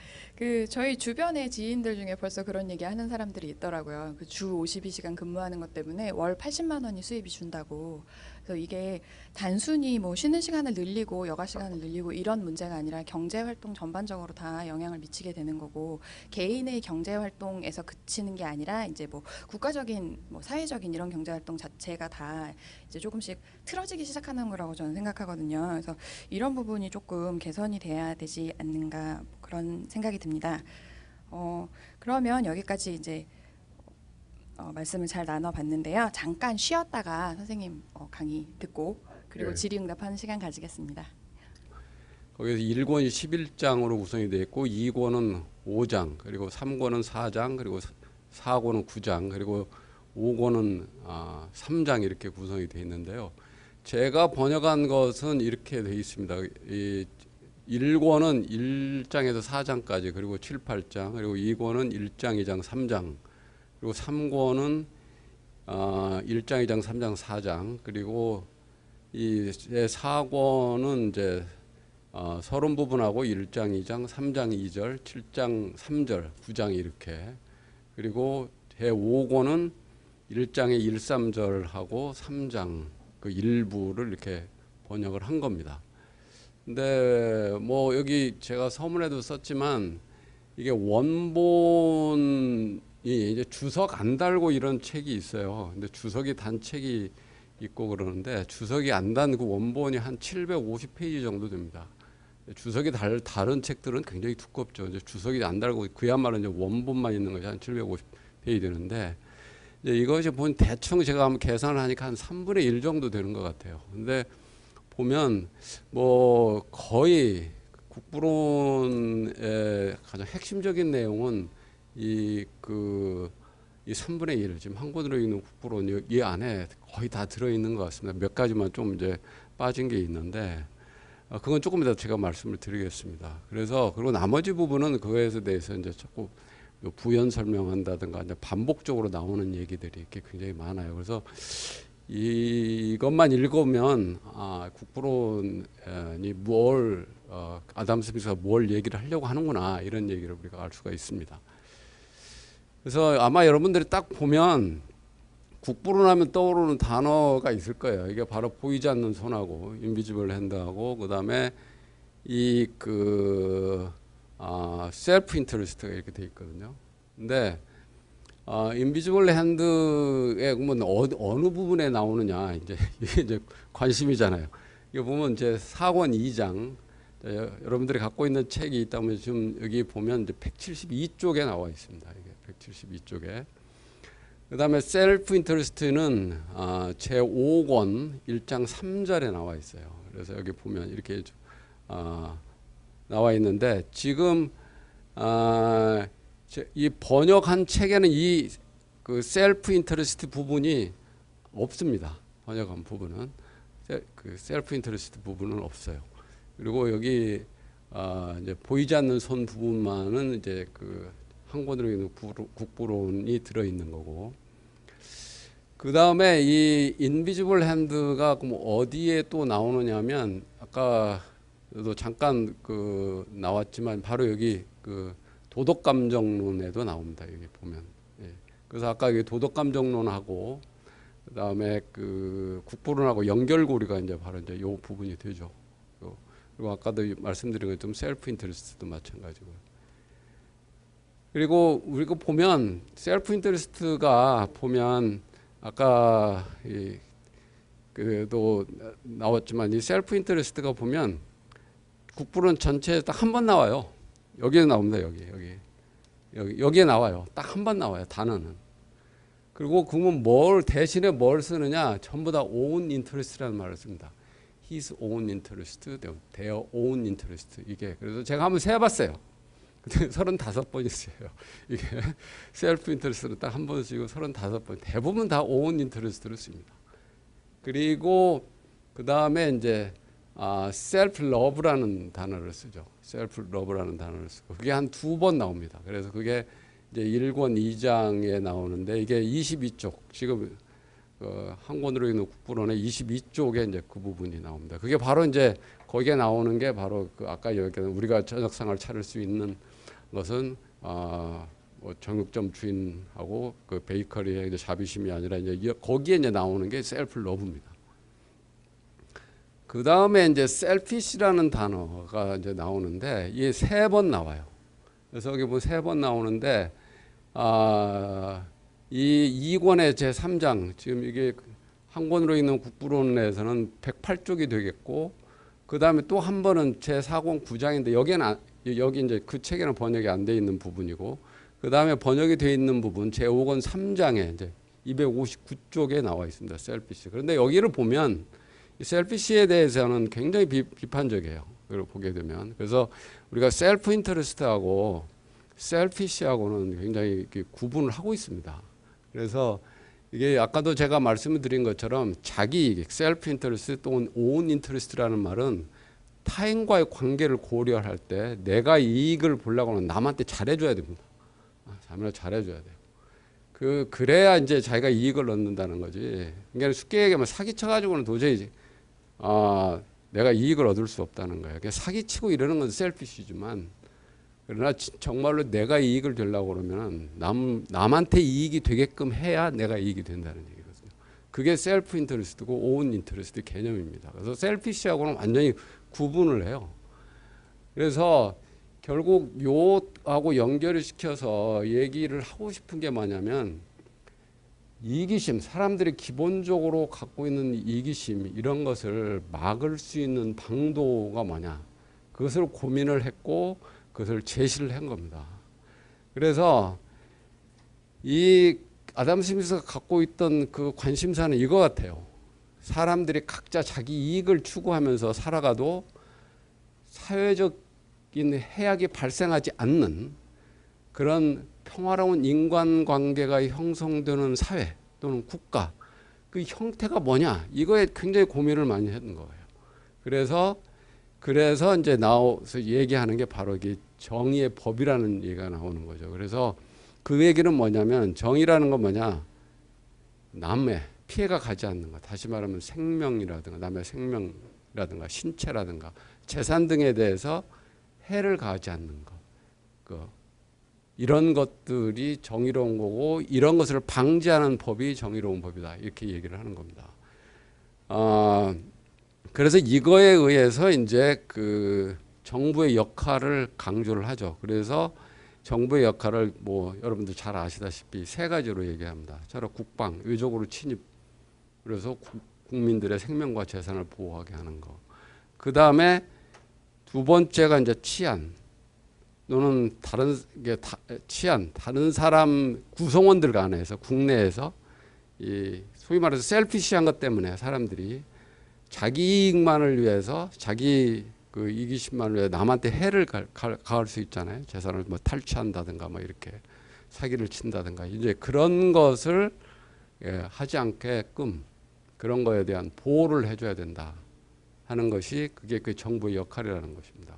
저희 주변의 지인들 중에 벌써 그런 얘기 하는 사람들이 있더라고요. 주 52시간 근무하는 것 때문에 월 80만 원이 수입이 준다고. 그래서 이게 단순히 쉬는 시간을 늘리고 여가 시간을 늘리고 이런 문제가 아니라 경제 활동 전반적으로 다 영향을 미치게 되는 거고, 개인의 경제 활동에서 그치는 게 아니라 이제 국가적인 사회적인 이런 경제 활동 자체가 다 이제 조금씩 틀어지기 시작하는 거라고 저는 생각하거든요. 그래서 이런 부분이 조금 개선이 돼야 되지 않는가 그런 생각이 듭니다. 그러면 여기까지 이제 말씀을 잘 나눠봤는데요. 잠깐 쉬었다가 선생님 강의 듣고 그리고 네. 질의응답하는 시간 가지겠습니다. 거기서 1권이 11장으로 구성이 되어 있고 2권은 5장, 그리고 3권은 4장, 그리고 4권은 9장, 그리고 5권은 3장 이렇게 구성이 되어 있는데요. 제가 번역한 것은 이렇게 되어 있습니다. 1권은 1장에서 4장까지, 그리고 7, 8장, 그리고 2권은 1장, 2장, 3장, 그리고 3권은 1장, 2장, 3장, 4장, 그리고 이 4권은 이제 서론 부분하고 1장, 2장, 3장 2절, 7장 3절, 9장 이렇게, 그리고 제 5권은 1장의 1, 3절하고 3장 그 일부를 이렇게 번역을 한 겁니다. 근데 여기 제가 서문에도 썼지만 이게 원본이 이제 주석 안 달고 이런 책이 있어요. 근데 주석이 단 책이 있고 그러는데 주석이 안 단 그 원본이 한 750페이지 정도 됩니다. 주석이 다른 책들은 굉장히 두껍죠. 이제 주석이 안 달고 그야말로 이제 원본만 있는 것이 한 750페이지 되는데, 이제 이것이 대충 제가 한번 계산을 하니까 한 3분의 1 정도 되는 것 같아요. 근데 보면 거의 국부론의 가장 핵심적인 내용은 이 3분의 1, 지금 한 권으로 읽는 국부론 이 안에 거의 다 들어있는 것 같습니다. 몇 가지만 좀 이제 빠진 게 있는데, 그건 조금 이따 제가 말씀을 드리겠습니다. 그리고 나머지 부분은 그거에 대해서 이제 조금 부연 설명한다든가 이제 반복적으로 나오는 얘기들이 이렇게 굉장히 많아요. 그래서 이것만 읽으면 국부론이 아담 스미스가 뭘 얘기를 하려고 하는구나 이런 얘기를 우리가 알 수가 있습니다. 그래서 아마 여러분들이 딱 보면 국부론하면 떠오르는 단어가 있을 거예요. 이게 바로 보이지 않는 손하고 인비지블 핸드하고 그다음에 셀프 인터레스트가 이렇게 돼 있거든요. 근데 인비지블 핸드의 그러면 어느 부분에 나오느냐 이게 이제 관심이잖아요. 이거 보면 이제 4권 2장 여러분들이 갖고 있는 책이 있다면 지금 여기 보면 이제 172쪽에 나와 있습니다. 이게 172쪽에. 그다음에 셀프 인터레스트는 제 5권 1장 3절에 나와 있어요. 그래서 여기 보면 이렇게 나와 있는데 지금 이 번역한 책에는 그 셀프 인터레스트 부분이 없습니다. 번역한 부분은 그 셀프 인터레스트 부분은 없어요. 그리고 여기 이제 보이지 않는 손 부분만은 이제 그 한 권으로 있는 국부론이 들어 있는 거고. 그 다음에 이 인비지블 핸드가 그럼 어디에 또 나오느냐면 아까도 잠깐 나왔지만 바로 여기 그 도덕감정론에도 나옵니다. 여기 보면. 예. 그래서 아까 여기 도덕감정론하고 그 다음에 그 국부론하고 연결고리가 이제 바로 이제 요 부분이 되죠. 그리고 아까도 말씀드린 것처럼 셀프 인터레스트도 마찬가지고요. 그리고 우리가 보면 셀프 인터레스트가 보면 아까 그도 나왔지만 이 셀프 인터레스트가 보면 국부론 전체에 딱 한 번 나와요. 여기에 나옵니다. 여기에 나와요. 딱 한 번 나와요. 단어는. 그리고 그러면 대신에 뭘 쓰느냐? 전부 다 own interest라는 말을 씁니다. his own interest, their own interest. 이게 그래서 제가 한번 세어봤어요. 35번 있어요. 이게 셀프 인터레스트를 딱 한 번 쓰고 35번. 대부분 다 own interest를 씁니다. 그리고 그 다음에 이제 self love라는 단어를 쓰죠. self love라는 단어를 쓰고 그게 한 2번 나옵니다. 그래서 그게 이제 1권 2장에 나오는데 이게 22쪽 지금 한 권으로 있는 국부론의 22쪽에 이제 그 부분이 나옵니다. 그게 바로 이제 거기에 나오는 게 바로 그 아까 얘기한 우리가 저녁상을 차릴 수 있는 것은 뭐 정육점 주인하고 그 베이커리의 이제 자비심이 아니라 이제 거기에 이제 나오는 게 셀프 러브입니다. 그 다음에 이제 셀피시라는 단어가 이제 나오는데 이게 3번 나와요. 그래서 여기 보면 3번 나오는데 이 2권의 제 3장 지금 이게 한 권으로 있는 국부론에서는 108쪽이 되겠고 그 다음에 또 한 번은 제 4권 9장인데 여기 이제 그 책에는 번역이 안 돼 있는 부분이고 그 다음에 번역이 돼 있는 부분 제 5권 3장에 이제 259쪽에 나와 있습니다. 셀피시. 그런데 여기를 보면 이 셀피시에 대해서는 굉장히 비판적이에요. 이걸 보게 되면 그래서 우리가 셀프 인터레스트하고 셀피시하고는 굉장히 구분을 하고 있습니다. 그래서 이게 아까도 제가 말씀을 드린 것처럼 자기 이익, 셀프 인터레스트 또는 오운 인터레스트라는 말은 타인과의 관계를 고려할 때 내가 이익을 보려고 하면 남한테 잘해줘야 됩니다. 잘해줘야 돼요. 그래야 이제 자기가 이익을 얻는다는 거지. 그러니까 쉽게 얘기하면 사기쳐가지고는 도저히 내가 이익을 얻을 수 없다는 거예요. 사기치고 이러는 건 셀피시지만 그러나 정말로 내가 이익을 되려고 그러면 남한테 이익이 되게끔 해야 내가 이익이 된다는 얘기거든요. 그게 셀프 인터레스트고 오운 인터레스트 개념입니다. 그래서 셀피시하고는 완전히 구분을 해요. 그래서 결국 요하고 연결을 시켜서 얘기를 하고 싶은 게 뭐냐면 이기심, 사람들이 기본적으로 갖고 있는 이기심 이런 것을 막을 수 있는 방도가 뭐냐. 그것을 고민을 했고 그것을 제시를 한 겁니다. 그래서 이 아담 스미스가 갖고 있던 그 관심사는 이거 같아요. 사람들이 각자 자기 이익을 추구하면서 살아가도 사회적인 해악이 발생하지 않는 그런 평화로운 인간관계가 형성되는 사회 또는 국가 그 형태가 뭐냐 이거에 굉장히 고민을 많이 했던 거예요. 그래서 이제 나와서 얘기하는 게 바로 이게 정의의 법이라는 얘기가 나오는 거죠. 그래서 그 얘기는 뭐냐면 정의라는 건 뭐냐 남의 피해가 가지 않는 것, 다시 말하면 생명이라든가 남의 생명이라든가 신체라든가 재산 등에 대해서 해를 가하지 않는 것, 이런 것들이 정의로운 거고 이런 것을 방지하는 법이 정의로운 법이다 이렇게 얘기를 하는 겁니다. 그래서 이거에 의해서 이제 그 정부의 역할을 강조를 하죠. 그래서 정부의 역할을 뭐 여러분들 잘 아시다시피 세 가지로 얘기합니다. 차로 국방, 외적으로 침입, 그래서 국민들의 생명과 재산을 보호하게 하는 거. 그 다음에 두 번째가 이제 치안. 또는 다른 게 치안, 다른 사람 구성원들 간에서 국내에서 이 소위 말해서 셀피시한 것 때문에 사람들이 자기 이익만을 위해서 자기 그 이기심만을 위해 남한테 해를 가할 수 있잖아요. 재산을 뭐 탈취한다든가 뭐 이렇게 사기를 친다든가 이제 그런 것을 하지 않게끔 그런 거에 대한 보호를 해줘야 된다 하는 것이 그게 그 정부의 역할이라는 것입니다.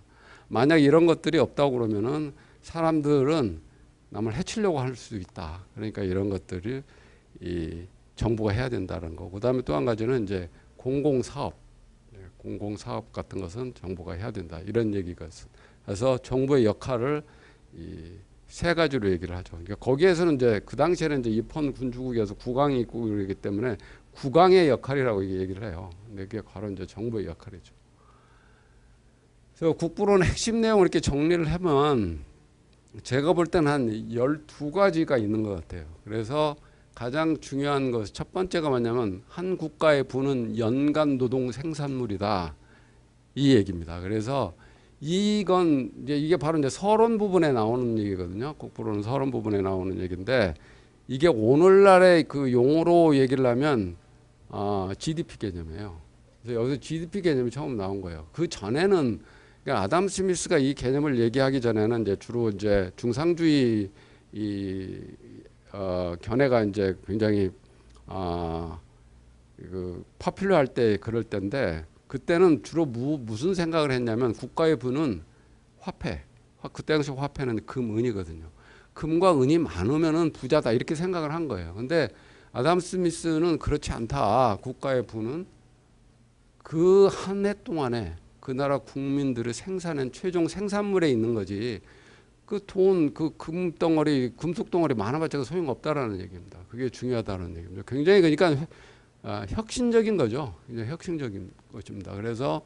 만약 이런 것들이 없다고 그러면은 사람들은 남을 해치려고 할 수도 있다. 그러니까 이런 것들을 이 정부가 해야 된다는 거. 그다음에 또 한 가지는 이제 공공사업 같은 것은 정부가 해야 된다. 이런 얘기가 있어요. 그래서 정부의 역할을 이 세 가지로 얘기를 하죠. 그러니까 거기에서는 이제 그 당시에는 이제 입헌 군주국에서 국왕이 있고 그러기 때문에 국왕의 역할이라고 얘기를 해요. 근데 그게 바로 이제 정부의 역할이죠. 그래서 국부론 핵심 내용을 이렇게 정리를 하면 제가 볼 때는 한 12가지가 있는 것 같아요. 그래서 가장 중요한 것, 첫 번째가 뭐냐면 한 국가의 부는 연간 노동 생산물이다. 이 얘기입니다. 그래서 이건 이제 이게 바로 이제 서론 부분에 나오는 얘기거든요. 국부론은 서론 부분에 나오는 얘기인데 이게 오늘날의 그 용어로 얘기를 하면 GDP 개념이에요. 그래서 여기서 GDP 개념이 처음 나온 거예요. 그 전에는 그러니까 아담 스미스가 이 개념을 얘기하기 전에는 이제 주로 이제 중상주의 견해가 이제 굉장히 그 파퓰러할 때 그럴 때인데 그때는 주로 무슨 생각을 했냐면 국가의 부는 화폐, 그때 당시 화폐는 금, 은이거든요. 금과 은이 많으면은 부자다 이렇게 생각을 한 거예요. 근데 아담 스미스는 그렇지 않다. 국가의 부는 그 한 해 동안에 그 나라 국민들의 생산한 최종 생산물에 있는 거지. 그 돈, 그 금덩어리, 금속덩어리 많아봤자 소용없다라는 얘기입니다. 그게 중요하다는 얘기입니다. 굉장히 그러니까 혁신적인 거죠. 이제 혁신적인 것입니다. 그래서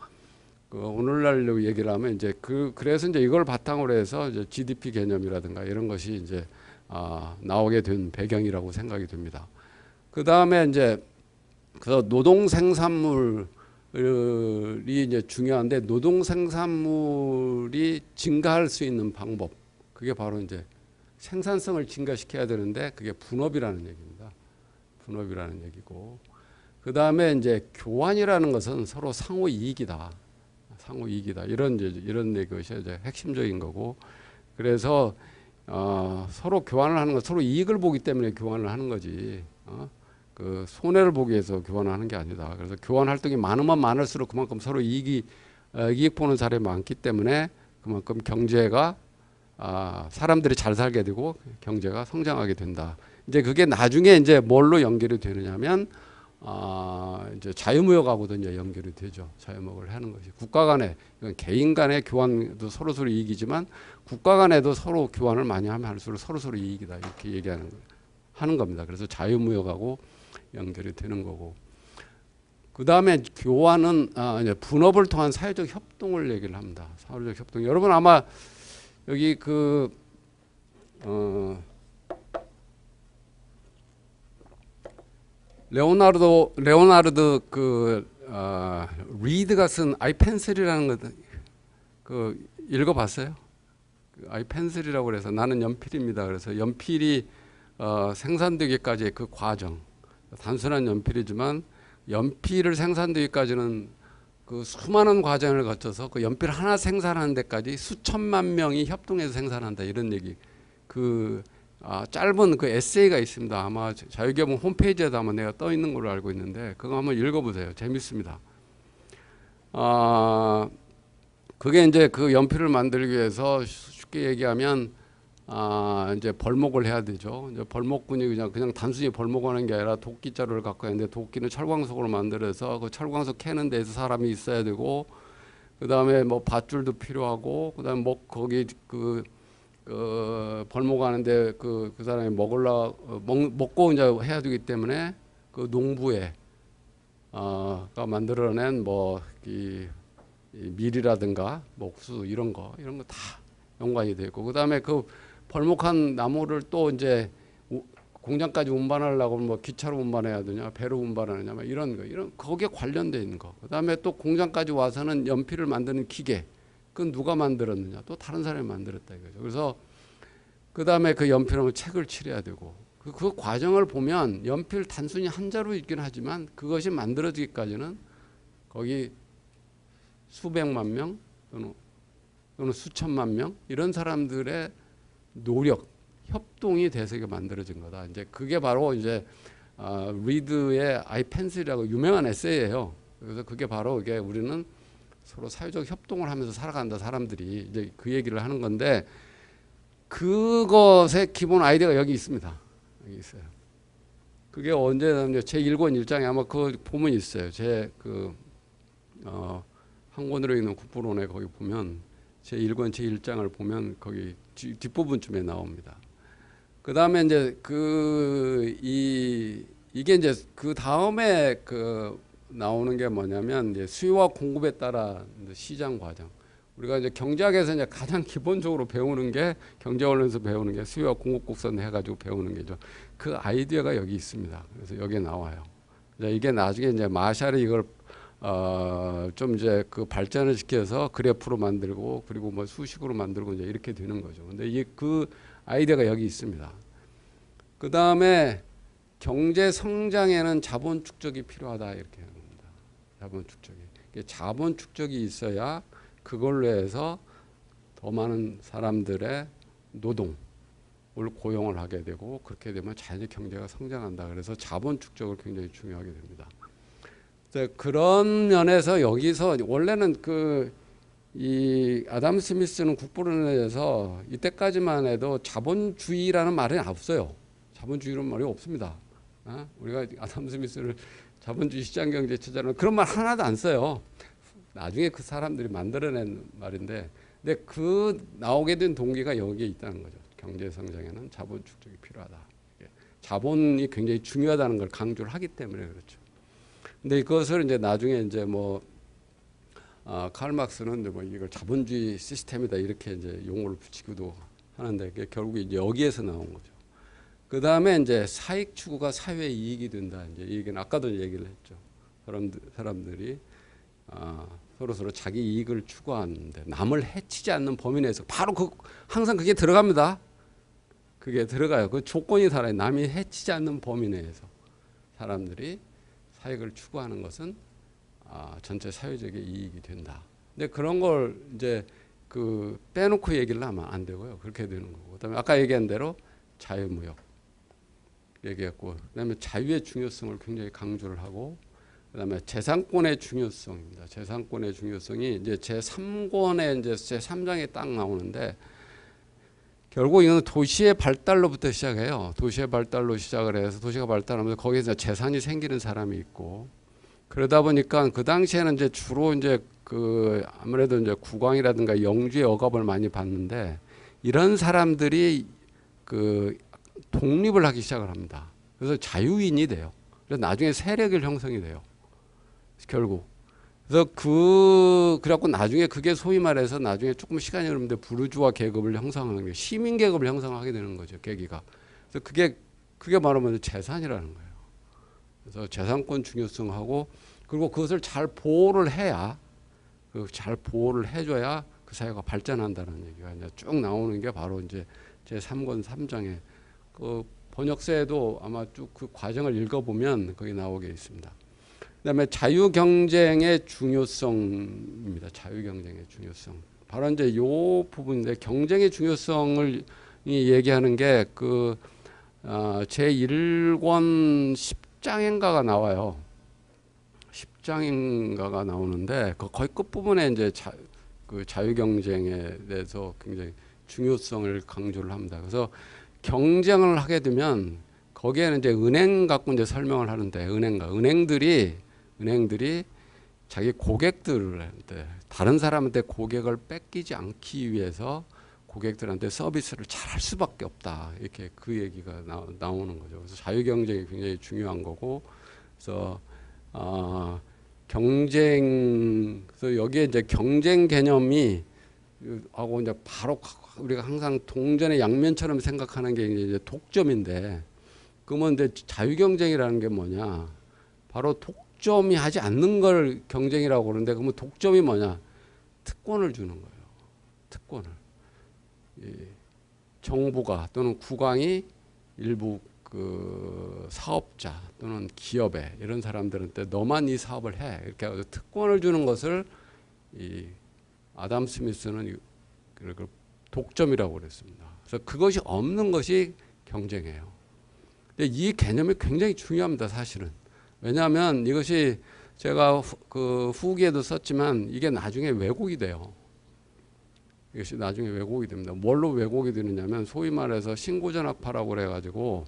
그 오늘날로 얘기를 하면 이제 그래서 이제 이걸 바탕으로 해서 이제 GDP 개념이라든가 이런 것이 이제 나오게 된 배경이라고 생각이 됩니다. 그 다음에 이제 그래서 노동 생산물이 이제 중요한데 노동 생산물이 증가할 수 있는 방법 그게 바로 이제 생산성을 증가시켜야 되는데 그게 분업이라는 얘기입니다. 분업이라는 얘기고 그 다음에 이제 교환이라는 것은 서로 상호 이익이다. 상호 이익이다. 이런 것이 이제 핵심적인 거고 그래서 서로 교환을 하는 것 서로 이익을 보기 때문에 교환을 하는 거지. 그 손해를 보기 위해서 교환을 하는 게 아니다. 그래서 교환 활동이 많으면 많을수록 그만큼 서로 이익 보는 사람이 많기 때문에 그만큼 경제가 사람들이 잘 살게 되고 경제가 성장하게 된다. 이제 그게 나중에 이제 뭘로 연결이 되느냐면 이제 자유무역하고도 이제 연결이 되죠. 자유무역을 하는 것이 국가 간에 개인 간의 교환도 서로 이익이지만 국가 간에도 서로 교환을 많이 하면 할수록 서로 이익이다 이렇게 얘기하는 하는 겁니다. 그래서 자유무역하고 연결이 되는 거고 그 다음에 교환은 이제 분업을 통한 사회적 협동을 얘기를 합니다. 사회적 협동. 여러분 아마 여기 레오나르드 리드가 쓴 아이펜슬이라는 거 읽어봤어요? 아이펜슬이라고 그래서 나는 연필입니다. 그래서 연필이 생산되기까지의 그 과정 단순한 연필이지만 연필을 생산되기까지는 그 수많은 과정을 거쳐서 그 연필 하나 생산하는 데까지 수천만 명이 협동해서 생산한다 이런 얘기 짧은 그 에세이가 있습니다. 아마 자유개발 홈페이지에도 아마 내가 떠 있는 걸로 알고 있는데 그거 한번 읽어보세요. 재밌습니다. 그게 이제 그 연필을 만들기 위해서 쉽게 얘기하면 이제 벌목을 해야 되죠. 이제 벌목군이 그냥 단순히 벌목하는 게 아니라 도끼자루를 갖고 있는데 도끼는 철광석으로 만들어서 그 철광석 캐는 데서 사람이 있어야 되고 그 다음에 뭐 밧줄도 필요하고 그 다음에 거기 벌목하는데 그 사람이 먹고 이제 해야 되기 때문에 그 농부에 가 만들어낸 이 밀이라든가 목수 이런 거 다 연관이 되고 그 다음에 그 벌목한 나무를 또 이제 공장까지 운반하려고 뭐 기차로 운반해야 되냐 배로 운반하느냐 뭐 이런 거기에 관련돼 있는 거. 그 다음에 또 공장까지 와서는 연필을 만드는 기계 그건 누가 만들었느냐 또 다른 사람이 만들었다 이거죠. 그래서 그 다음에 그 연필하면 책을 칠해야 되고 그 과정을 보면 연필 단순히 한자로 있긴 하지만 그것이 만들어지기까지는 거기 수백만 명 또는 수천만 명 이런 사람들의 노력, 협동이 돼서 이게 만들어진 거다. 이제 그게 바로 이제 리드의 아이 펜슬이라고 유명한 에세이예요. 그래서 그게 바로 이게 우리는 서로 사회적 협동을 하면서 살아간다 사람들이 이제 그 얘기를 하는 건데 그것의 기본 아이디어가 여기 있습니다. 여기 있어요. 그게 언제냐면 제 1권 1장에 아마 그 보면 있어요. 제 한 권으로 있는 국부론에 거기 보면 제 1권 제 1장을 보면 거기 뒷부분쯤에 나옵니다. 그 다음에 이제 이게 이제 그 다음에 나오는 게 뭐냐면 이제 수요와 공급에 따라 시장 과정. 우리가 이제 경제학에서 이제 가장 기본적으로 배우는 게 경제원에서 배우는 게 수요와 공급 곡선 해가지고 배우는 게죠. 그 아이디어가 여기 있습니다. 그래서 여기에 나와요. 이게 나중에 이제 마샬이 이걸 좀 이제 그 발전을 시켜서 그래프로 만들고 그리고 뭐 수식으로 만들고 이제 이렇게 되는 거죠. 근데 그 아이디어가 여기 있습니다. 그 다음에 경제 성장에는 자본 축적이 필요하다 이렇게 하는 겁니다. 자본 축적이. 자본 축적이 있어야 그걸로 해서 더 많은 사람들의 노동을 고용을 하게 되고 그렇게 되면 자연히 경제가 성장한다. 그래서 자본 축적을 굉장히 중요하게 됩니다. 그런 면에서 여기서 원래는 이 아담 스미스는 국부론에 대해서 이때까지만 해도 자본주의라는 말은 없어요. 자본주의라는 말이 없습니다. 우리가 아담 스미스를 자본주의 시장경제처자는 그런 말 하나도 안 써요. 나중에 그 사람들이 만들어낸 말인데, 근데 나오게 된 동기가 여기에 있다는 거죠. 경제 성장에는 자본 축적이 필요하다. 자본이 굉장히 중요하다는 걸 강조를 하기 때문에 그렇죠. 근데 이것을 이제 나중에 이제 칼 막스는 이제 이걸 자본주의 시스템이다 이렇게 이제 용어를 붙이기도 하는데 결국 이제 여기에서 나온 거죠. 그 다음에 이제 사익 추구가 사회 이익이 된다. 이제 이 얘기는 아까도 얘기를 했죠. 사람들이 서로 자기 이익을 추구하는데 남을 해치지 않는 범위 내에서 바로 항상 그게 들어갑니다. 그게 들어가요. 그 조건이 달라요. 남이 해치지 않는 범위 내에서 사람들이 사익을 추구하는 것은 전체 사회적인 이익이 된다. 근데 그런 걸 이제 빼놓고 얘기를 하면 안 되고요. 그렇게 되는 거고. 그다음에 아까 얘기한 대로 자유무역 얘기했고, 그다음에 자유의 중요성을 굉장히 강조를 하고, 그다음에 재산권의 중요성입니다. 재산권의 중요성이 이제 제 3권에 이제 제 3장에 딱 나오는데, 결국 이거는 도시의 발달로부터 시작해요. 도시의 발달로 시작을 해서 도시가 발달하면서 거기서 재산이 생기는 사람이 있고, 그러다 보니까 그 당시에는 이제 주로 이제 아무래도 이제 국왕이라든가 영주의 억압을 많이 받는데, 이런 사람들이 독립을 하기 시작을 합니다. 그래서 자유인이 돼요. 그래서 나중에 세력을 형성이 돼요. 결국. 그래서 그래갖고 나중에 그게 소위 말해서 나중에 조금 시간이 흐르는데 부르주아 계급을 형성하는 게 시민 계급을 형성하게 되는 거죠. 계기가. 그래서 그게 바로 먼저 재산이라는 거예요. 그래서 재산권 중요성하고, 그리고 그것을 잘 보호를 해야, 잘 보호를 해줘야 그 사회가 발전한다는 얘기가 이제 쭉 나오는 게 바로 이제 제 3권 3장에 번역서에도 아마 쭉 그 과정을 읽어보면 거기 나오게 있습니다. 그다음에 자유경쟁의 중요성입니다. 자유경쟁의 중요성. 바로 이제 이 부분인데, 경쟁의 중요성을 얘기하는 게 제 1권 10장인가가 나와요. 10장인가가 나오는데 거의 끝부분에 이제 자유경쟁에 대해서 굉장히 중요성을 강조를 합니다. 그래서 경쟁을 하게 되면 거기에는 이제 은행 갖고 이제 설명을 하는데 은행들이 자기 고객들한테 다른 사람한테 고객을 뺏기지 않기 위해서 고객들한테 서비스를 잘 할 수밖에 없다. 이렇게 그 얘기가 나오는 거죠. 그래서 자유경쟁이 굉장히 중요한 거고, 그래서 그래서 여기에 이제 경쟁 개념이 하고 이제 바로 우리가 항상 동전의 양면처럼 생각하는 게 이제 독점인데, 그러면 이제 자유경쟁이라는 게 뭐냐? 바로 독점이 하지 않는 걸 경쟁이라고 그러는데, 그러면 독점이 뭐냐? 특권을 주는 거예요. 특권을. 정부가 또는 국왕이 일부 그 사업자 또는 기업에 이런 사람들한테 너만 이 사업을 해 이렇게 해서 특권을 주는 것을 이 아담 스미스는 그 독점이라고 그랬습니다. 그래서 그것이 없는 것이 경쟁이에요. 근데 이 개념이 굉장히 중요합니다, 사실은. 왜냐하면 이것이 제가 그 후기에도 썼지만 이게 나중에 왜곡이 돼요. 이것이 나중에 왜곡이 됩니다. 뭘로 왜곡이 되느냐면 소위 말해서 신고전학파라고 그래가지고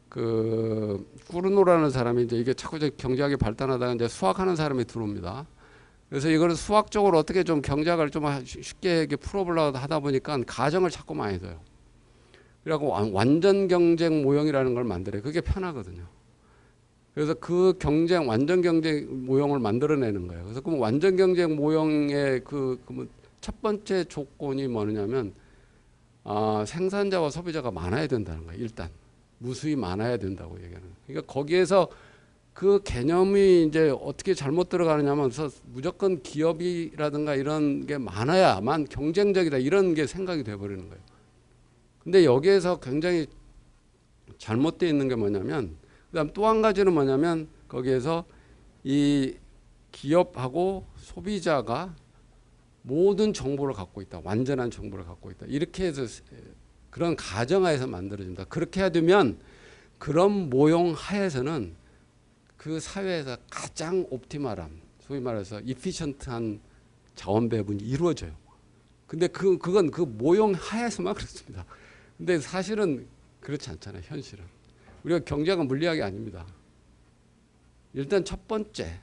그 꾸르노라는 사람이 이제 이게 자꾸 경제학이 발달하다가 이제 수학하는 사람이 들어옵니다. 그래서 이거를 수학적으로 어떻게 좀 경제학을 좀 쉽게 이렇게 풀어보려고 하다 보니까 가정을 자꾸 많이 둬요. 그래갖고 완전 경쟁 모형이라는 걸 만들어요. 그게 편하거든요. 그래서 그 완전 경쟁 모형을 만들어내는 거예요. 그래서 그럼 완전 경쟁 모형의 첫 번째 조건이 뭐냐면 생산자와 소비자가 많아야 된다는 거예요. 일단 무수히 많아야 된다고 얘기하는 거예요. 그러니까 거기에서 그 개념이 이제 어떻게 잘못 들어가느냐면 무조건 기업이라든가 이런 게 많아야만 경쟁적이다 이런 게 생각이 돼버리는 거예요. 근데 여기에서 굉장히 잘못되어 있는 게 뭐냐면, 그다음 또 한 가지는 뭐냐면 거기에서 이 기업하고 소비자가 모든 정보를 갖고 있다. 완전한 정보를 갖고 있다. 이렇게 해서 그런 가정하에서 만들어진다. 그렇게 해야 되면 그런 모형 하에서는 그 사회에서 가장 옵티멀한, 소위 말해서 이피션트한 자원 배분이 이루어져요. 근데 그건 그 모형 하에서만 그렇습니다. 근데 사실은 그렇지 않잖아요. 현실은. 우리가 경제학은 물리학이 아닙니다. 일단 첫 번째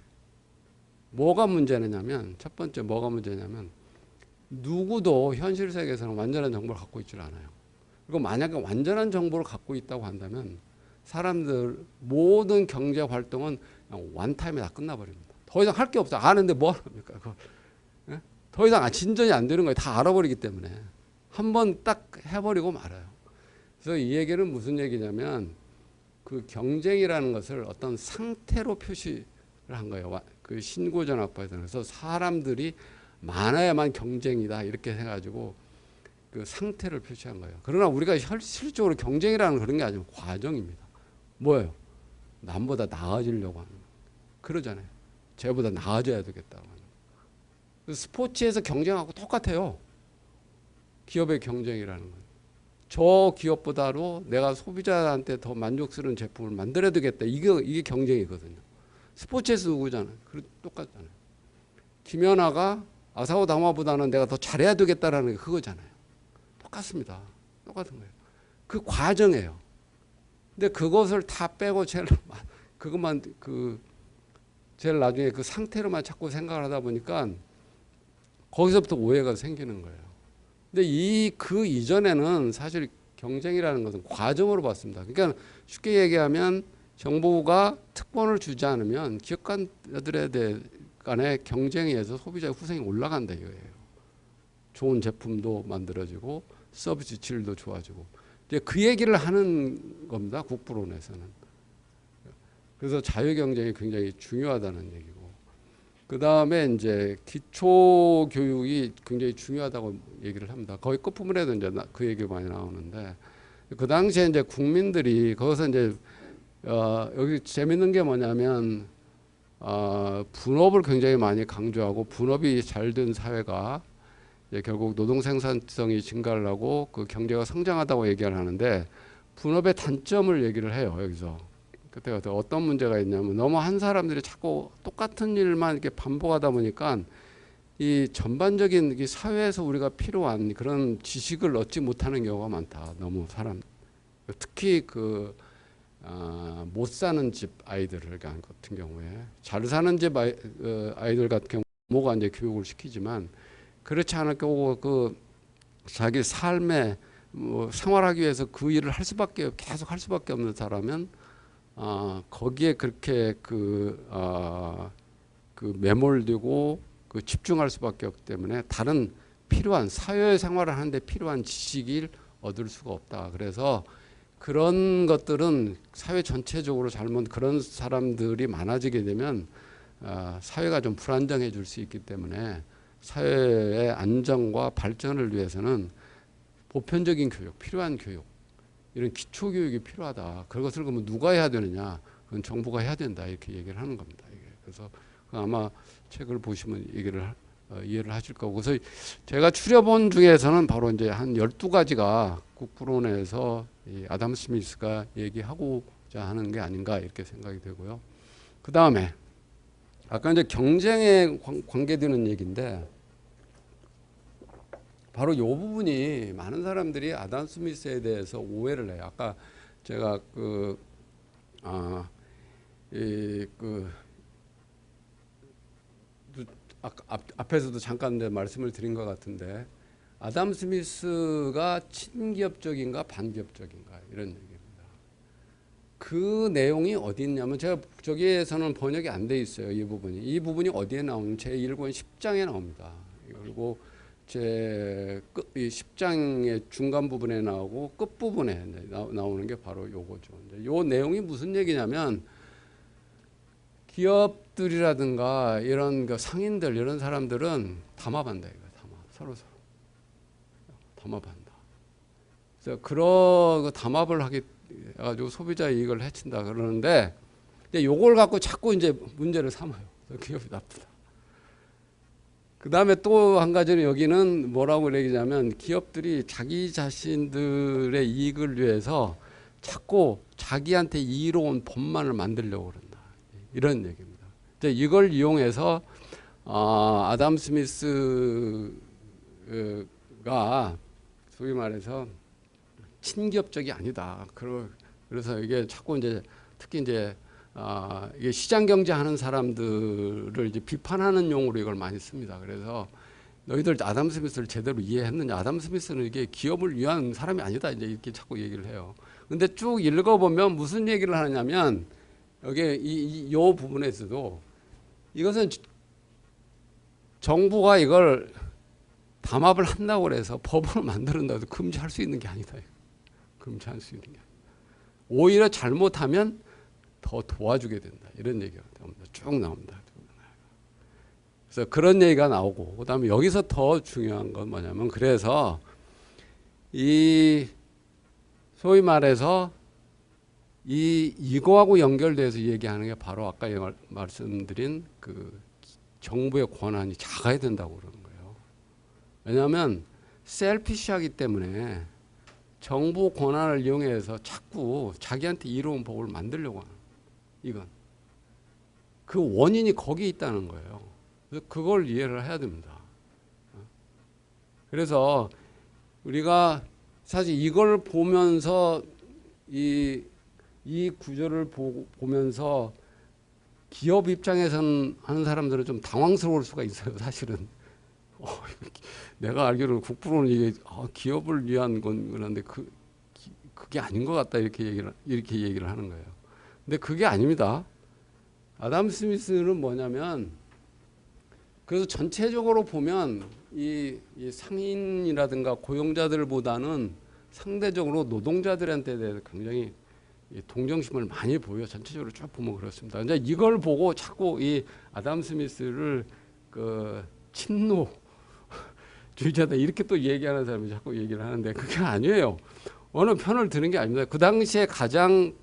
뭐가 문제냐면 누구도 현실 세계에서는 완전한 정보를 갖고 있질 않아요. 그리고 만약에 완전한 정보를 갖고 있다고 한다면 사람들 모든 경제 활동은 그냥 원타임에 다 끝나버립니다. 더 이상 할 게 없어요. 아는데 뭐 합니까? 예? 더 이상 진전이 안 되는 거예요. 다 알아버리기 때문에. 한번 딱 해버리고 말아요. 그래서 이 얘기는 무슨 얘기냐면 그 경쟁이라는 것을 어떤 상태로 표시를 한 거예요. 그 신고전학파에서는. 그래서 사람들이 많아야만 경쟁이다 이렇게 해가지고 그 상태를 표시한 거예요. 그러나 우리가 실질적으로 경쟁이라는 그런 게 아니고 과정입니다. 뭐예요? 남보다 나아지려고 하는 거예요. 그러잖아요. 쟤보다 나아져야 되겠다고 하는 거예요. 스포츠에서 경쟁하고 똑같아요. 기업의 경쟁이라는 거예요. 저 기업보다도 내가 소비자한테 더 만족스러운 제품을 만들어야 되겠다. 이게 경쟁이거든요. 스포츠에서 누구잖아요. 똑같잖아요. 김연아가 아사오 다마보다는 내가 더 잘해야 되겠다라는 게 그거잖아요. 똑같습니다. 똑같은 거예요. 그 과정이에요. 근데 그것을 다 빼고 그것만 제일 나중에 그 상태로만 자꾸 생각을 하다 보니까 거기서부터 오해가 생기는 거예요. 근데 그 이전에는 사실 경쟁이라는 것은 과정으로 봤습니다. 그러니까 쉽게 얘기하면 정부가 특권을 주지 않으면 기업가들에 간의 경쟁에 의해서 소비자의 후생이 올라간다 이거예요. 좋은 제품도 만들어지고 서비스 질도 좋아지고. 이제 그 얘기를 하는 겁니다. 국부론에서는. 그래서 자유경쟁이 굉장히 중요하다는 얘기고. 그 다음에 이제 기초 교육이 굉장히 중요하다고 얘기를 합니다. 거의 끝부분에도 이제 그 얘기가 많이 나오는데, 그 당시에 이제 국민들이 거기서 이제 여기 재밌는 게 뭐냐면 분업을 굉장히 많이 강조하고, 분업이 잘 된 사회가 이제 결국 노동 생산성이 증가를 하고 그 경제가 성장하다고 얘기를 하는데, 분업의 단점을 얘기를 해요. 여기서 그때 어떤 문제가 있냐면 너무 한 사람들이 자꾸 똑같은 일만 이렇게 반복하다 보니까 이 전반적인 이 사회에서 우리가 필요한 그런 지식을 얻지 못하는 경우가 많다. 너무 특히 못 사는 집 아이들 같은 경우에 잘 사는 집 아이들 같은 경우 부모가 이제 교육을 시키지만 그렇지 않을 경우 자기 삶에 생활하기 위해서 그 일을 계속 할 수밖에 없는 사람은 거기에 그렇게 매몰되고 집중할 수밖에 없기 때문에 다른 필요한 사회생활을 하는데 필요한 지식을 얻을 수가 없다. 그래서 그런 것들은 사회 전체적으로 그런 사람들이 많아지게 되면 사회가 좀 불안정해질 수 있기 때문에 사회의 안정과 발전을 위해서는 보편적인 교육, 필요한 교육, 이런 기초 교육이 필요하다. 그것을 그러면 누가 해야 되느냐? 그건 정부가 해야 된다. 이렇게 얘기를 하는 겁니다. 그래서 아마 책을 보시면 이해를 하실 거고. 그래서 제가 추려본 중에서는 바로 이제 한 12가지가 국부론에서 이 아담 스미스가 얘기하고자 하는 게 아닌가 이렇게 생각이 되고요. 그 다음에 아까 이제 경쟁에 관계되는 얘기인데 바로 이 부분이 많은 사람들이 아담 스미스에 대해서 오해를 해요. 아까 제가 앞에서도 잠깐 말씀을 드린 것 같은데 아담 스미스가 친기업적인가 반기업적인가 이런 얘기입니다. 그 내용이 어디 있냐면 제가 저기에서는 번역이 안 돼 있어요. 이 부분이 어디에 나오는 제1권 10장에 나옵니다. 그리고 이 10장의 중간 부분에 나오고 끝 부분에 나오는 게 바로 요거죠. 요 내용이 무슨 얘기냐면 기업들이라든가 이런 상인들 이런 사람들은 담합한다 이거 서로 담합한다. 그래서 그런 담합을 하게 해가지고 소비자 이익을 해친다 그러는데 요걸 갖고 자꾸 이제 문제를 삼아요. 기업이 나쁘다. 그 다음에 또 한 가지는 여기는 뭐라고 얘기하냐면 기업들이 자기 자신들의 이익을 위해서 자꾸 자기한테 이로운 법만을 만들려고 그런다. 이런 얘기입니다. 이걸 이용해서 아담 스미스가 소위 말해서 친기업적이 아니다. 그래서 이게 자꾸 이제 특히 이제 이게 시장 경제하는 사람들을 이제 비판하는 용어로 이걸 많이 씁니다. 그래서 너희들 아담 스미스를 제대로 이해했느냐? 아담 스미스는 이게 기업을 위한 사람이 아니다. 이제 이렇게 자꾸 얘기를 해요. 근데 쭉 읽어보면 무슨 얘기를 하냐면 여기 이 부분에서도 이것은 정부가 이걸 담합을 한다고 해서 법을 만드는다고 해서 금지할 수 있는 게 아니다. 금지할 수 있는 게 아니다. 오히려 잘못하면 더 도와주게 된다. 이런 얘기가 쭉 나옵니다. 그래서 그런 얘기가 나오고 그다음에 여기서 더 중요한 건 뭐냐면 그래서 이 소위 말해서 이거하고 연결돼서 얘기하는 게 바로 아까 말씀드린 그 정부의 권한이 작아야 된다고 그러는 거예요. 왜냐하면 셀피시하기 때문에 정부 권한을 이용해서 자꾸 자기한테 이로운 법을 만들려고 하는 이건 그 원인이 거기 있다는 거예요. 그래서 그걸 이해를 해야 됩니다. 그래서 우리가 사실 이걸 보면서 이 구조를 보면서 기업 입장에서는 하는 사람들은 좀 당황스러울 수가 있어요. 사실은 내가 알기로는 국부로는 이게 기업을 위한 건 그런데 그게 아닌 것 같다 이렇게 얘기를 하는 거예요. 근데 그게 아닙니다. 아담 스미스는 뭐냐면 그래서 전체적으로 보면 이 상인이라든가 고용자들보다는 상대적으로 노동자들한테 대해서 굉장히 동정심을 많이 보여. 전체적으로 쭉 보면 그렇습니다. 이제 이걸 보고 자꾸 이 아담 스미스를 친노주의자다 이렇게 또 얘기하는 사람이 자꾸 얘기를 하는데 그게 아니에요. 어느 편을 드는 게 아닙니다. 그 당시에 가장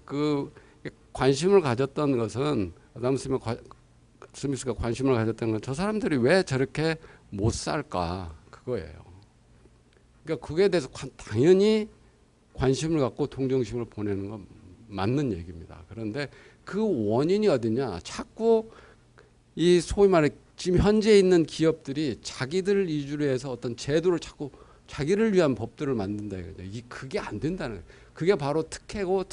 관심을 가졌던 것은 아담 스미스가 관심을 가졌던 건 저 사람들이 왜 저렇게 못 살까 그거예요. 그러니까 그거에 대해서 당연히 관심을 갖고 동정심을 보내는 건 맞는 얘기입니다. 그런데 그 원인이 어디냐? 자꾸 이 소위 말해 지금 현재 있는 기업들이 자기들 위주로 해서 어떤 제도를 자꾸 자기를 위한 법들을 만든다 이거죠. 그게 안 된다는 거예요. 그게 바로 특혜고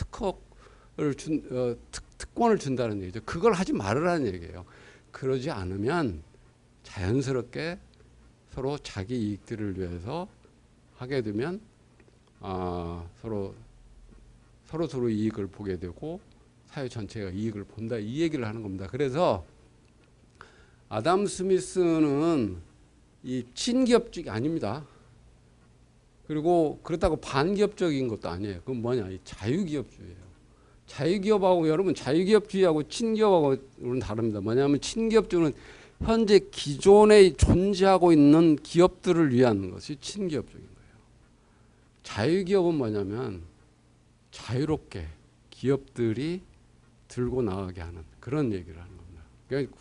특권을 준다는 얘기죠. 그걸 하지 말으라는 얘기예요. 그러지 않으면 자연스럽게 서로 자기 이익들을 위해서 하게 되면 서로 이익을 보게 되고 사회 전체가 이익을 본다 이 얘기를 하는 겁니다. 그래서 아담 스미스는 이 친기업적이 아닙니다. 그리고 그렇다고 반기업적인 것도 아니에요. 그건 뭐냐? 이 자유기업주의예요. 자유기업하고 여러분 자유기업주의하고 친기업하고는 다릅니다. 뭐냐면 친기업주의는 현재 기존에 존재하고 있는 기업들을 위한 것이 친기업적인 거예요. 자유기업은 뭐냐면 자유롭게 기업들이 들고 나가게 하는 그런 얘기를 하는 겁니다. 그러니까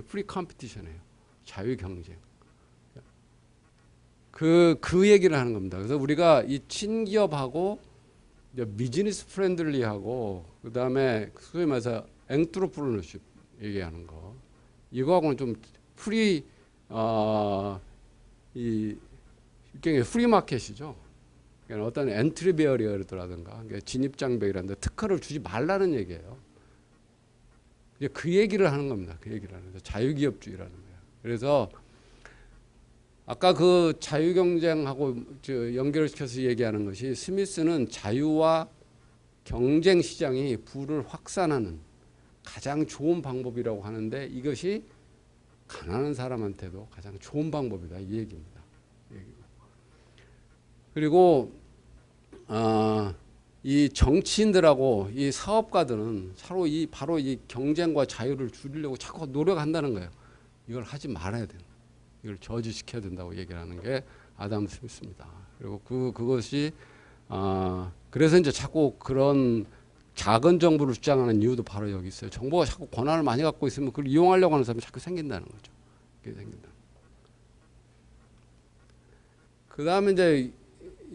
프리 컴피티션이에요. 자유 경쟁. 그 얘기를 하는 겁니다. 그래서 우리가 이 친기업하고 비즈니스 프렌들리하고 그다음에 소위 말해서 엔트로프레너십 얘기하는 거 이거하고는 좀 일종의 프리 마켓이죠. 그러니까 어떤 엔트리 베어리어라든가 진입 장벽이라든가 특허를 주지 말라는 얘기예요. 그 얘기를 하는 겁니다. 그 얘기를 하는 거죠. 자유기업주의라는 거예요. 그래서 아까 그 자유경쟁하고 연결시켜서 얘기하는 것이 스미스는 자유와 경쟁 시장이 부를 확산하는 가장 좋은 방법이라고 하는데 이것이 가난한 사람한테도 가장 좋은 방법이다 이 얘기입니다. 그리고 이 정치인들하고 이 사업가들은 서로 바로 이 경쟁과 자유를 줄이려고 자꾸 노력한다는 거예요. 이걸 하지 말아야 돼요. 이걸 저지시켜야 된다고 얘기를 하는 게 아담 스미스입니다. 그리고 그것이 그래서 이제 자꾸 그런 작은 정부를 주장하는 이유도 바로 여기 있어요. 정부가 자꾸 권한을 많이 갖고 있으면 그걸 이용하려고 하는 사람이 자꾸 생긴다는 거죠. 그게 생긴다. 그 다음에 이제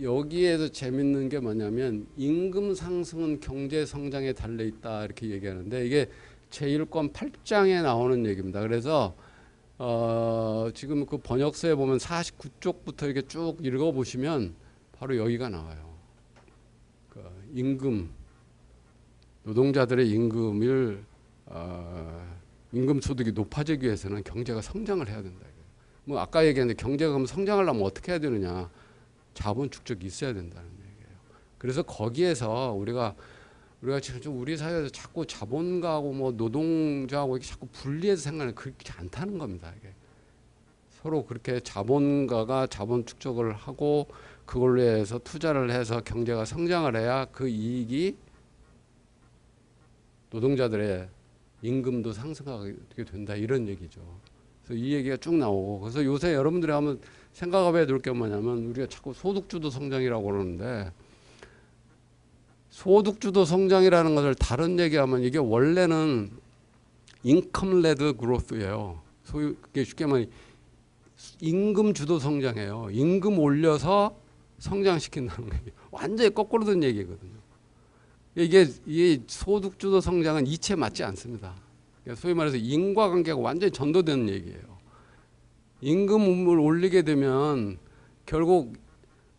여기에서 재밌는 게 뭐냐면 임금 상승은 경제 성장에 달려 있다 이렇게 얘기하는데 이게 제1권 8장에 나오는 얘기입니다. 그래서 지금 그 번역서에 보면 49쪽부터 이렇게 쭉 읽어보시면 바로 여기가 나와요. 그 임금, 노동자들의 임금 소득이 높아지기 위해서는 경제가 성장을 해야 된다. 뭐 아까 얘기했는데 경제가 성장하려면 어떻게 해야 되느냐? 자본 축적이 있어야 된다는 얘기예요. 그래서 거기에서 우리가 지금 우리 사회에서 자꾸 자본가하고 뭐 노동자하고 이렇게 자꾸 분리해서 생각하는 그렇지 않다는 겁니다. 이게 서로 그렇게 자본가가 자본 축적을 하고 그걸로 해서 투자를 해서 경제가 성장을 해야 그 이익이 노동자들의 임금도 상승하게 된다 이런 얘기죠. 그래서 이 얘기가 쭉 나오고 그래서 요새 여러분들이 한번 생각해야 될 게 뭐냐면 우리가 자꾸 소득주도 성장이라고 그러는데 소득주도 성장이라는 것을 다른 얘기하면 이게 원래는 인컴 레드 그로스예요. 그게 쉽게 말하면 임금 주도 성장이에요. 임금 올려서 성장시킨다는 거예요. 완전히 거꾸로 된 얘기거든요. 이게 소득주도 성장은 이치에 맞지 않습니다. 소위 말해서 인과관계가 완전히 전도되는 얘기예요. 임금을 올리게 되면 결국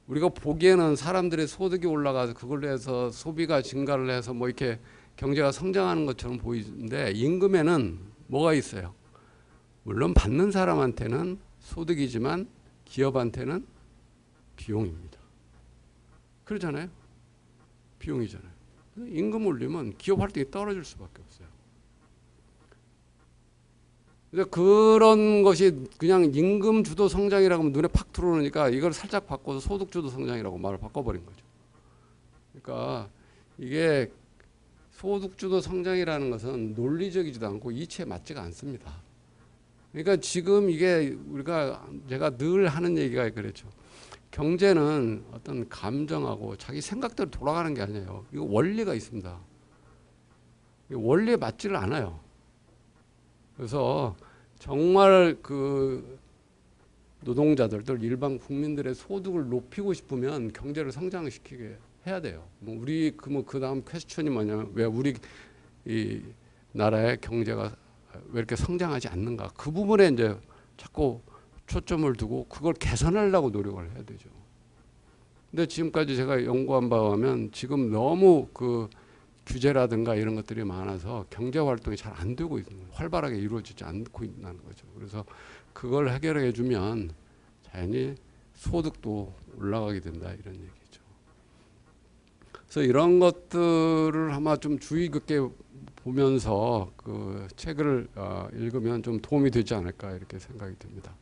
우리가 보기에는 사람들의 소득이 올라가서 그걸로 해서 소비가 증가를 해서 뭐 이렇게 경제가 성장하는 것처럼 보이는데 임금에는 뭐가 있어요? 물론 받는 사람한테는 소득이지만 기업한테는 비용입니다. 그렇잖아요. 비용이잖아요. 임금 올리면 기업 활동이 떨어질 수밖에 없어요. 그런 것이 그냥 임금 주도 성장이라고 하면 눈에 팍 들어오니까 이걸 살짝 바꿔서 소득 주도 성장이라고 말을 바꿔버린 거죠. 그러니까 이게 소득 주도 성장이라는 것은 논리적이지도 않고 이치에 맞지가 않습니다. 그러니까 지금 이게 제가 늘 하는 얘기가 그렇죠. 경제는 어떤 감정하고 자기 생각대로 돌아가는 게 아니에요. 이거 원리가 있습니다. 원리에 맞지를 않아요. 그래서 정말 그 노동자들 일반 국민들의 소득을 높이고 싶으면 경제를 성장시키게 해야 돼요. 그 다음 퀘스천이 뭐냐면 왜 우리 이 나라의 경제가 왜 이렇게 성장하지 않는가? 그 부분에 이제 자꾸 초점을 두고 그걸 개선하려고 노력을 해야 되죠. 근데 지금까지 제가 연구한 바에 하면 지금 너무 그 규제라든가 이런 것들이 많아서 경제 활동이 잘 안 되고 있는 거예요. 활발하게 이루어지지 않고 있다는 거죠. 그래서 그걸 해결해 주면 자연히 소득도 올라가게 된다 이런 얘기죠. 그래서 이런 것들을 아마 좀 주의 깊게 보면서 그 책을 읽으면 좀 도움이 되지 않을까 이렇게 생각이 듭니다.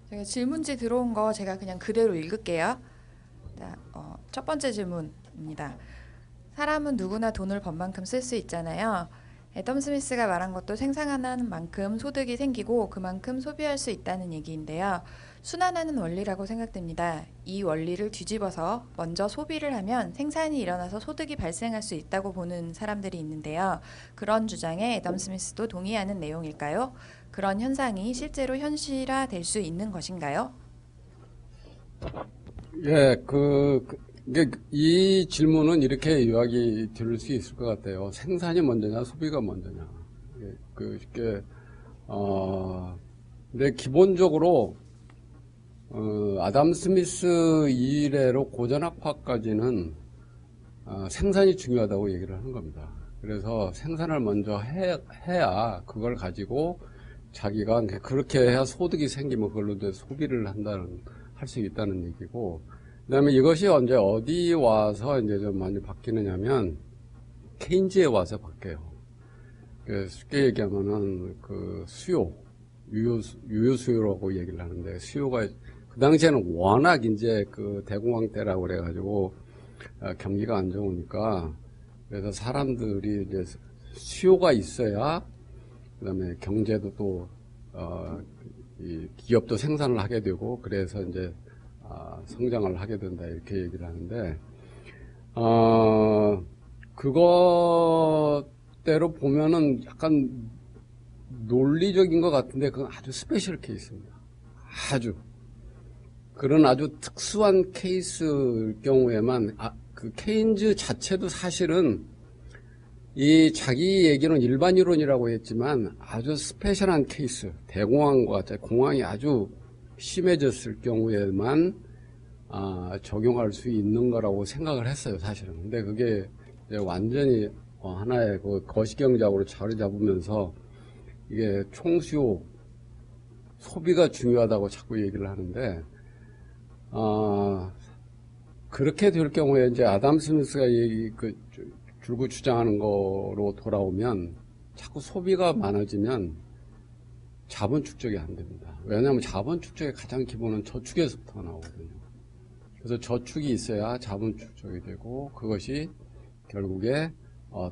제가 질문지 들어온 거 제가 그냥 그대로 읽을게요. 자, 첫 번째 질문입니다. 사람은 누구나 돈을 번 만큼 쓸 수 있잖아요. 애덤 스미스가 말한 것도 생산하는 만큼 소득이 생기고 그만큼 소비할 수 있다는 얘기인데요. 순환하는 원리라고 생각됩니다. 이 원리를 뒤집어서 먼저 소비를 하면 생산이 일어나서 소득이 발생할 수 있다고 보는 사람들이 있는데요. 그런 주장에 애덤 스미스도 동의하는 내용일까요? 그런 현상이 실제로 현실화될 수 있는 것인가요? 예, 이 질문은 이렇게 요약이 될 수 있을 것 같아요. 생산이 먼저냐, 소비가 먼저냐. 근데 기본적으로, 아담 스미스 이래로 고전학파까지는 생산이 중요하다고 얘기를 하는 겁니다. 그래서 생산을 먼저 해야 그걸 가지고 자기가 그렇게 해야 소득이 생기면 그걸로 이제 소비를 할 수 있다는 얘기고, 그 다음에 이것이 언제 어디 와서 이제 좀 많이 바뀌느냐면, 케인즈에 와서 바뀌어요. 쉽게 얘기하면은 그 유효 수요라고 얘기를 하는데, 수요가, 그 당시에는 워낙 이제 그 대공황 때라고 그래가지고, 경기가 안 좋으니까, 그래서 사람들이 이제 수요가 있어야, 그 다음에 경제도 또, 이 기업도 생산을 하게 되고, 그래서 이제, 성장을 하게 된다, 이렇게 얘기를 하는데, 그것대로 보면은 약간 논리적인 것 같은데, 그건 아주 스페셜 케이스입니다. 아주. 그런 아주 특수한 케이스일 경우에만, 그 케인즈 자체도 사실은 이 자기 얘기는 일반 이론이라고 했지만 아주 스페셜한 케이스, 대공황과 같이 공황이 아주 심해졌을 경우에만 적용할 수 있는 거라고 생각을 했어요, 사실은. 근데 그게 이제 완전히 하나의 그 거시경제학으로 자리 잡으면서 이게 총수요, 소비가 중요하다고 자꾸 얘기를 하는데, 그렇게 될 경우에 이제 아담 스미스가 줄고 주장하는 거로 돌아오면 자꾸 소비가 많아지면 자본 축적이 안 됩니다. 왜냐하면 자본 축적의 가장 기본은 저축에서부터 나오거든요. 그래서 저축이 있어야 자본 축적이 되고 그것이 결국에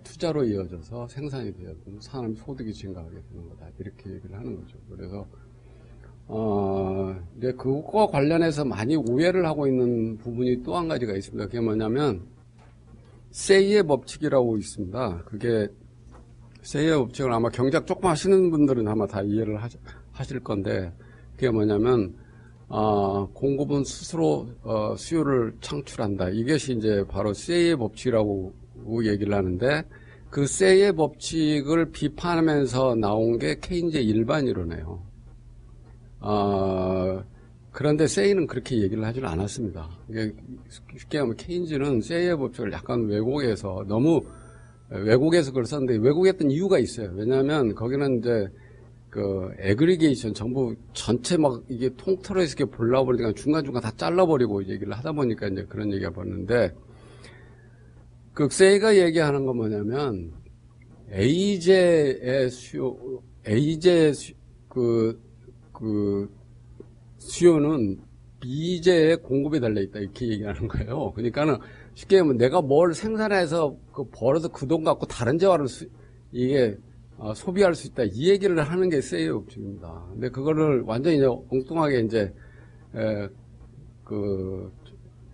투자로 이어져서 생산이 되어서 사람 소득이 증가하게 되는 거다. 이렇게 얘기를 하는 거죠. 그래서 이제 그것과 관련해서 많이 오해를 하고 있는 부분이 또 한 가지가 있습니다. 그게 뭐냐면 세이의 법칙이라고 있습니다. 그게 세이의 법칙을 아마 경제학 조금 하시는 분들은 아마 다 이해를 하실 건데 그게 뭐냐면 공급은 스스로 수요를 창출한다. 이것이 이제 바로 세이의 법칙이라고 얘기를 하는데 그 세이의 법칙을 비판하면서 나온 게 케인즈의 일반 이론이에요. 그런데 세이는 그렇게 얘기를 하지는 않았습니다. 이게 쉽게 하면 케인즈는 세이의 법칙을 약간 왜곡해서 너무 왜곡해서 그걸 썼는데 왜곡했던 이유가 있어요. 왜냐하면 거기는 이제 그 에그리게이션 전부 전체 막 이게 통틀어 이렇게 보려고 보니까 중간중간 다 잘라버리고 얘기를 하다 보니까 이제 그런 얘기가 벌었는데 그 세이가 얘기하는 건 뭐냐면 에이제의 수요, 에이제의 수요는 미제의 공급에 달려있다. 이렇게 얘기하는 거예요. 그러니까는 쉽게 하면 내가 뭘 생산해서 벌어서 그 돈 갖고 다른 재화를 소비할 수 있다. 이 얘기를 하는 게 세이의 법칙입니다. 근데 그거를 완전히 이제 엉뚱하게 이제,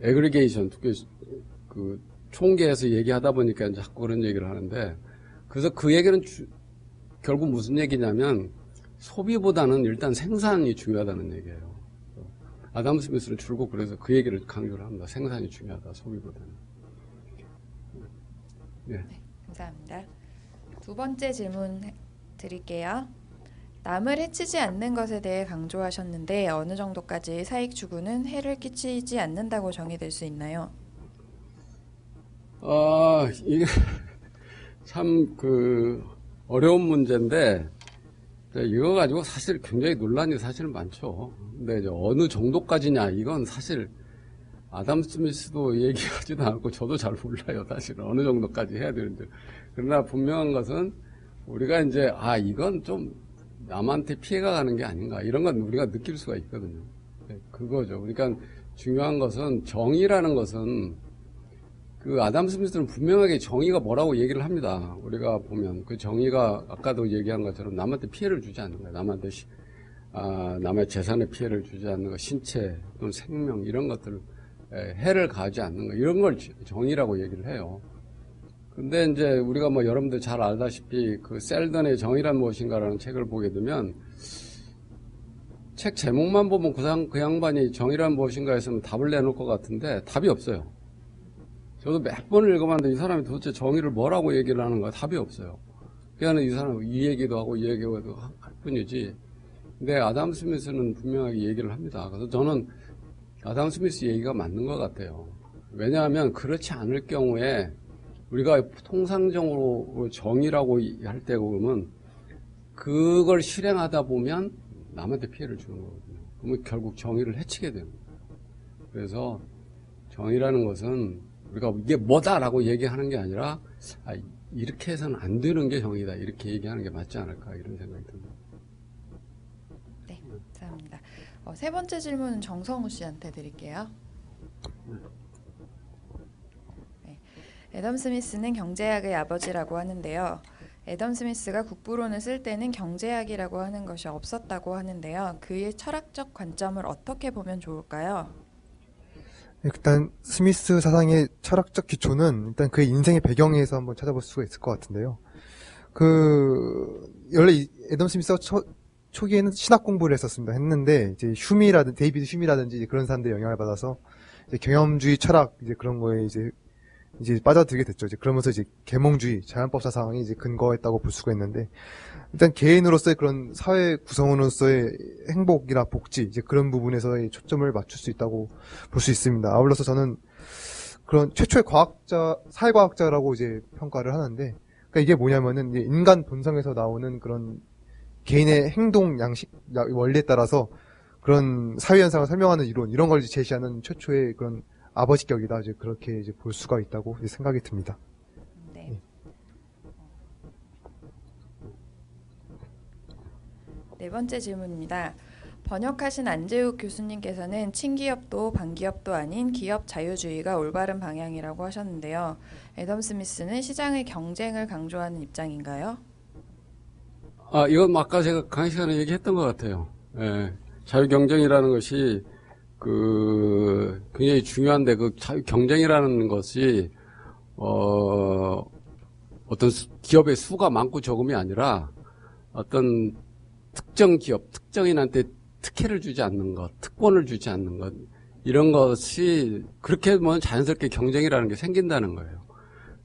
에그리게이션, 총계해서 얘기하다 보니까 이제 자꾸 그런 얘기를 하는데, 그래서 그 얘기는 결국 무슨 얘기냐면, 소비보다는 일단 생산이 중요하다는 얘기예요. 아담 스미스는 줄곧 그래서 그 얘기를 강조를 합니다. 생산이 중요하다, 소비보다는. 네. 네, 감사합니다. 두 번째 질문 드릴게요. 남을 해치지 않는 것에 대해 강조하셨는데 어느 정도까지 사익 추구는 해를 끼치지 않는다고 정의될 수 있나요? 이게 참 어려운 문제인데, 이거 가지고 사실 굉장히 논란이 사실 많죠. 근데 이제 어느 정도까지냐, 이건 사실 아담 스미스도 얘기하지도 않고 저도 잘 몰라요. 사실 어느 정도까지 해야 되는지. 그러나 분명한 것은 우리가 이제 이건 좀 남한테 피해가 가는 게 아닌가, 이런 건 우리가 느낄 수가 있거든요. 그거죠. 그러니까 중요한 것은 정의라는 것은 아담 스미스는 분명하게 정의가 뭐라고 얘기를 합니다. 우리가 보면 그 정의가 아까도 얘기한 것처럼 남한테 피해를 주지 않는 거예요. 남의 재산에 피해를 주지 않는 거, 신체 또는 생명 이런 것들 해를 가하지 않는 거, 이런 걸 정의라고 얘기를 해요. 근데 이제 우리가 여러분들 잘 알다시피 셀던의 정의란 무엇인가라는 책을 보게 되면 책 제목만 보면 그 양반이 정의란 무엇인가 했으면 답을 내놓을 것 같은데 답이 없어요. 저도 몇 번을 읽어봤는데 이 사람이 도대체 정의를 뭐라고 얘기를 하는 거야? 답이 없어요. 그냥 이 사람은 이 얘기도 하고 이 얘기도 할 뿐이지. 근데 아담 스미스는 분명하게 얘기를 합니다. 그래서 저는 아담 스미스 얘기가 맞는 것 같아요. 왜냐하면 그렇지 않을 경우에 우리가 통상적으로 정의라고 할 때 보면 그걸 실행하다 보면 남한테 피해를 주는 거거든요. 그러면 결국 정의를 해치게 됩니다. 그래서 정의라는 것은 우리가 이게 뭐다라고 얘기하는 게 아니라 이렇게 해서는 안 되는 게 정의다, 이렇게 얘기하는 게 맞지 않을까, 이런 생각이 듭니다. 네, 감사합니다. 세 번째 질문은 정성우 씨한테 드릴게요. 네, 애덤 스미스는 경제학의 아버지라고 하는데요. 애덤 스미스가 국부론을 쓸 때는 경제학이라고 하는 것이 없었다고 하는데요. 그의 철학적 관점을 어떻게 보면 좋을까요? 일단 스미스 사상의 철학적 기초는 일단 그의 인생의 배경에서 한번 찾아볼 수가 있을 것 같은데요. 원래 애덤 스미스가 초기에는 신학 공부를 했는데 이제 데이비드 휴미라든지 이제 그런 사람들의 영향을 받아서 이제 경험주의 철학 이제 그런 거에 이제 빠져들게 됐죠. 이제 그러면서 이제 계몽주의, 자연법 사상이 이제 근거했다고 볼 수가 있는데, 일단 개인으로서의 그런 사회 구성원으로서의 행복이나 복지, 이제 그런 부분에서의 초점을 맞출 수 있다고 볼 수 있습니다. 아울러서 저는 그런 최초의 사회과학자라고 이제 평가를 하는데, 그러니까 이게 뭐냐면은 이제 인간 본성에서 나오는 그런 개인의 행동 양식, 원리에 따라서 그런 사회현상을 설명하는 이론, 이런 걸 제시하는 최초의 그런 아버지격이다. 이제 그렇게 이제 볼 수가 있다고 이제 생각이 듭니다. 네. 네 번째 질문입니다. 번역하신 안재욱 교수님께서는 친기업도 반기업도 아닌 기업 자유주의가 올바른 방향이라고 하셨는데요. 애덤 스미스는 시장의 경쟁을 강조하는 입장인가요? 이건 아까 제가 강의 시간에 얘기했던 것 같아요. 예, 자유경쟁이라는 것이 굉장히 중요한데, 경쟁이라는 것이, 어떤 기업의 수가 많고 적음이 아니라, 어떤 특정 기업, 특정인한테 특혜를 주지 않는 것, 특권을 주지 않는 것, 이런 것이, 그렇게 하면 자연스럽게 경쟁이라는 게 생긴다는 거예요.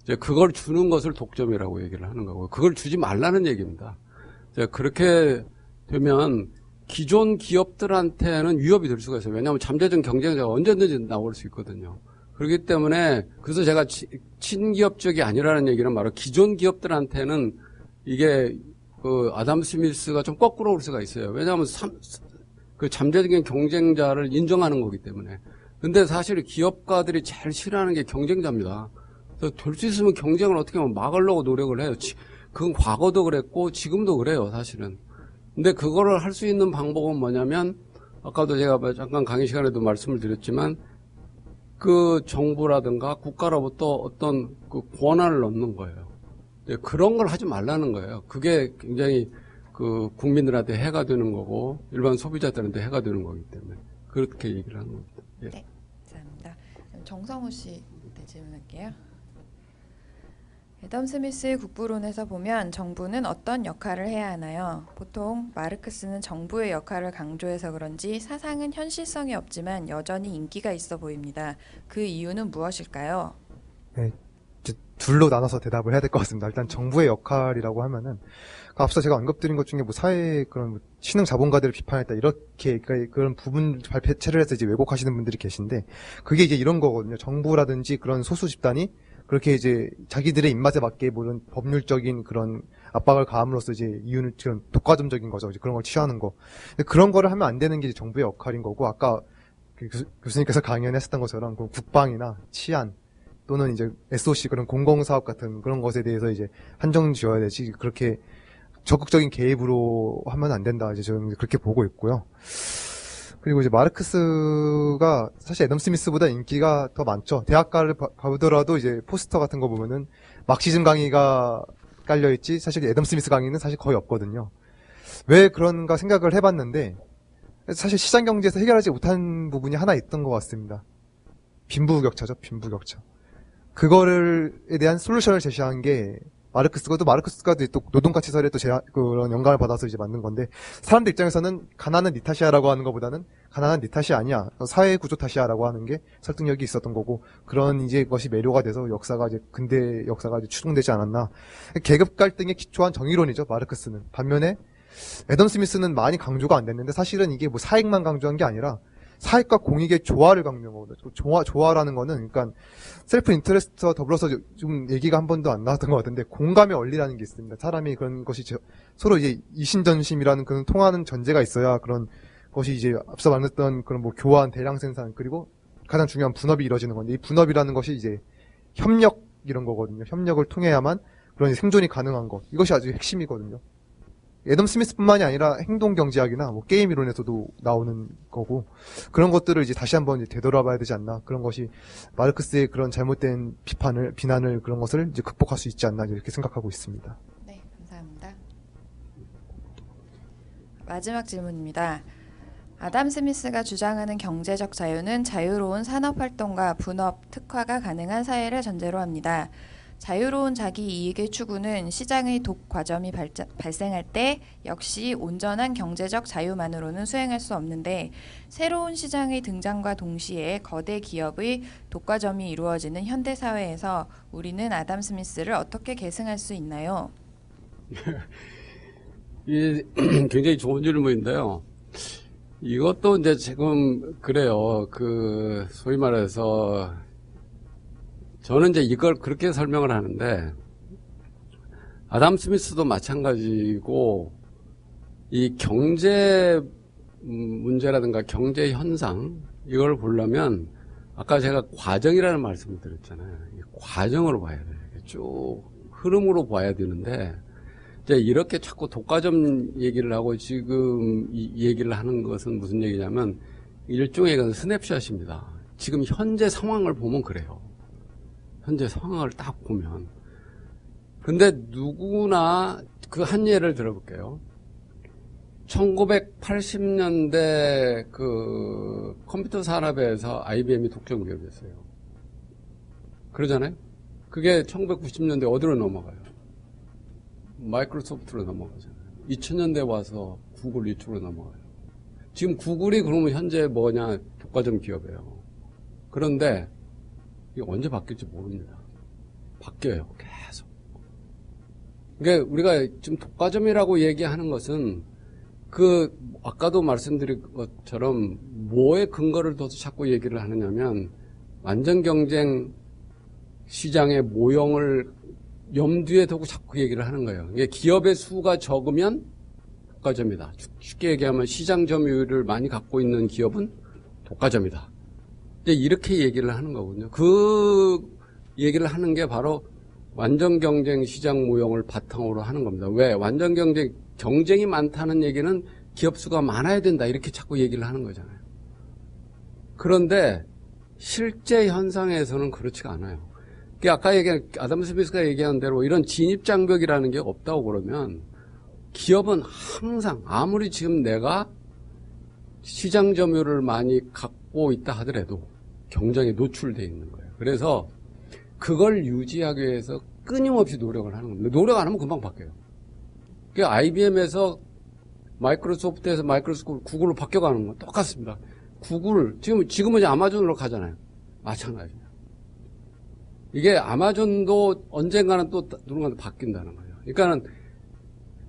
이제 그걸 주는 것을 독점이라고 얘기를 하는 거고, 그걸 주지 말라는 얘기입니다. 이제 그렇게 되면, 기존 기업들한테는 위협이 될 수가 있어요. 왜냐하면 잠재적 경쟁자가 언제든지 나올 수 있거든요. 그렇기 때문에 그래서 제가 친기업적이 아니라는 얘기는 바로 기존 기업들한테는 이게 아담 스미스가 좀 거꾸로 올 수가 있어요. 왜냐하면 잠재적인 경쟁자를 인정하는 거기 때문에. 근데 사실 기업가들이 제일 싫어하는 게 경쟁자입니다. 그래서 될 수 있으면 경쟁을 어떻게 하면 막으려고 노력을 해요. 그건 과거도 그랬고 지금도 그래요, 사실은. 근데 그거를 할 수 있는 방법은 뭐냐면, 아까도 제가 잠깐 강의 시간에도 말씀을 드렸지만, 정부라든가 국가로부터 어떤 권한을 넣는 거예요. 그런 걸 하지 말라는 거예요. 그게 굉장히 국민들한테 해가 되는 거고, 일반 소비자들한테 해가 되는 거기 때문에. 그렇게 얘기를 하는 겁니다. 예. 네, 감사합니다. 정성우 씨한테 질문할게요. 애덤 스미스의 국부론에서 보면 정부는 어떤 역할을 해야 하나요? 보통 마르크스는 정부의 역할을 강조해서 그런지 사상은 현실성이 없지만 여전히 인기가 있어 보입니다. 그 이유는 무엇일까요? 네, 둘로 나눠서 대답을 해야 될 것 같습니다. 일단 정부의 역할이라고 하면은 앞서 제가 언급드린 것 중에 뭐 사회 그런 뭐 신흥 자본가들을 비판했다 이렇게 그런 부분 발표체를 해서 이제 왜곡하시는 분들이 계신데 그게 이제 이런 거거든요. 정부라든지 그런 소수 집단이 그렇게 이제 자기들의 입맛에 맞게 모든 법률적인 그런 압박을 가함으로써 이제 이유는 그런 독과점적인 거죠. 이제 그런 걸 취하는 거. 근데 그런 거를 하면 안 되는 게 이제 정부의 역할인 거고 아까 교수님께서 강연했었던 것처럼 그 국방이나 치안 또는 이제 SOC 그런 공공사업 같은 그런 것에 대해서 이제 한정 지어야 되지 그렇게 적극적인 개입으로 하면 안 된다. 이제 저는 그렇게 보고 있고요. 그리고 이제 마르크스가 사실 애덤 스미스보다 인기가 더 많죠. 대학가를 가보더라도 이제 포스터 같은 거 보면은 막시즘 강의가 깔려있지 사실 애덤 스미스 강의는 사실 거의 없거든요. 왜 그런가 생각을 해봤는데 사실 시장 경제에서 해결하지 못한 부분이 하나 있던 것 같습니다. 빈부격차죠, 빈부격차. 그거를에 대한 솔루션을 제시한 게 마르크스가 또 노동가치설에 또 그런 영감을 받아서 이제 만든 건데 사람들 입장에서는 가난은 니 탓이야라고 하는 것보다는 가난은 니 탓이 아니야 사회 구조 탓이야라고 하는 게 설득력이 있었던 거고 그런 이제 것이 매료가 돼서 역사가 이제 근대 역사가 이제 추동되지 않았나. 계급 갈등에 기초한 정의론이죠 마르크스는. 반면에 애덤 스미스는 많이 강조가 안 됐는데 사실은 이게 뭐 사익만 강조한 게 아니라 사익과 공익의 조화를 강조한 거거든요. 조화라는 거는 그러니까 셀프 인터레스트와 더불어서 좀 얘기가 한 번도 안 나왔던 것 같은데 공감의 원리라는 게 있습니다. 사람이 그런 것이 서로 이제 이신전심이라는 그런 통하는 전제가 있어야 그런 것이 이제 앞서 말했던 그런 뭐 교환, 대량 생산 그리고 가장 중요한 분업이 이루어지는 건데 이 분업이라는 것이 이제 협력 이런 거거든요. 협력을 통해야만 그런 생존이 가능한 것. 이것이 아주 핵심이거든요. 애덤 스미스뿐만이 아니라 행동경제학이나 뭐 게임 이론에서도 나오는 거고 그런 것들을 이제 다시 한번 이제 되돌아봐야 되지 않나. 그런 것이 마르크스의 그런 잘못된 비난을 그런 것을 이제 극복할 수 있지 않나 이렇게 생각하고 있습니다. 네, 감사합니다. 마지막 질문입니다. 아담 스미스가 주장하는 경제적 자유는 자유로운 산업활동과 분업, 특화가 가능한 사회를 전제로 합니다. 자유로운 자기 이익의 추구는 시장의 독과점이 발생할 때 역시 온전한 경제적 자유만으로는 수행할 수 없는데 새로운 시장의 등장과 동시에 거대 기업의 독과점이 이루어지는 현대 사회에서 우리는 아담 스미스를 어떻게 계승할 수 있나요? 이 굉장히 좋은 질문인데요. 이것도 이제 지금 그래요. 소위 말해서 저는 이제 이걸 그렇게 설명을 하는데 아담 스미스도 마찬가지고 이 경제 문제라든가 경제 현상 이걸 보려면 아까 제가 과정이라는 말씀을 드렸잖아요. 이 과정으로 봐야 돼요. 쭉 흐름으로 봐야 되는데 이제 이렇게 자꾸 독과점 얘기를 하고 지금 이 얘기를 하는 것은 무슨 얘기냐면 일종의 스냅샷입니다. 지금 현재 상황을 보면 그래요. 현재 상황을 딱 보면. 근데 누구나 그 한 예를 들어볼게요. 1980년대 컴퓨터 산업에서 IBM이 독점 기업이었어요. 그러잖아요? 그게 1990년대 어디로 넘어가요? 마이크로소프트로 넘어가잖아요. 2000년대 와서 구글 이쪽으로 넘어가요. 지금 구글이 그러면 현재 뭐냐? 독과점 기업이에요. 그런데 이게 언제 바뀔지 모릅니다. 바뀌어요. 계속. 그러니까 우리가 지금 독과점이라고 얘기하는 것은 아까도 말씀드린 것처럼 뭐에 근거를 둬서 자꾸 얘기를 하느냐면 완전 경쟁 시장의 모형을 염두에 두고 자꾸 얘기를 하는 거예요. 이게 기업의 수가 적으면 독과점이다. 쉽게 얘기하면 시장 점유율을 많이 갖고 있는 기업은 독과점이다. 이렇게 얘기를 하는 거거든요. 그 얘기를 하는 게 바로 완전 경쟁 시장 모형을 바탕으로 하는 겁니다. 왜? 완전 경쟁이 많다는 얘기는 기업 수가 많아야 된다. 이렇게 자꾸 얘기를 하는 거잖아요. 그런데 실제 현상에서는 그렇지가 않아요. 아까 아담 스미스가 얘기한 대로 이런 진입장벽이라는 게 없다고 그러면 기업은 항상 아무리 지금 내가 시장 점유율을 많이 갖고 있다 하더라도 경쟁에 노출되어 있는 거예요. 그래서 그걸 유지하기 위해서 끊임없이 노력을 하는 겁니다. 노력 안 하면 금방 바뀌어요. 그러니까 IBM에서 마이크로소프트에서 구글로 바뀌어가는 건 똑같습니다. 구글 지금은 이제 아마존으로 가잖아요. 마찬가지예요. 이게 아마존도 언젠가는 또 누군가한테 바뀐다는 거예요. 그러니까는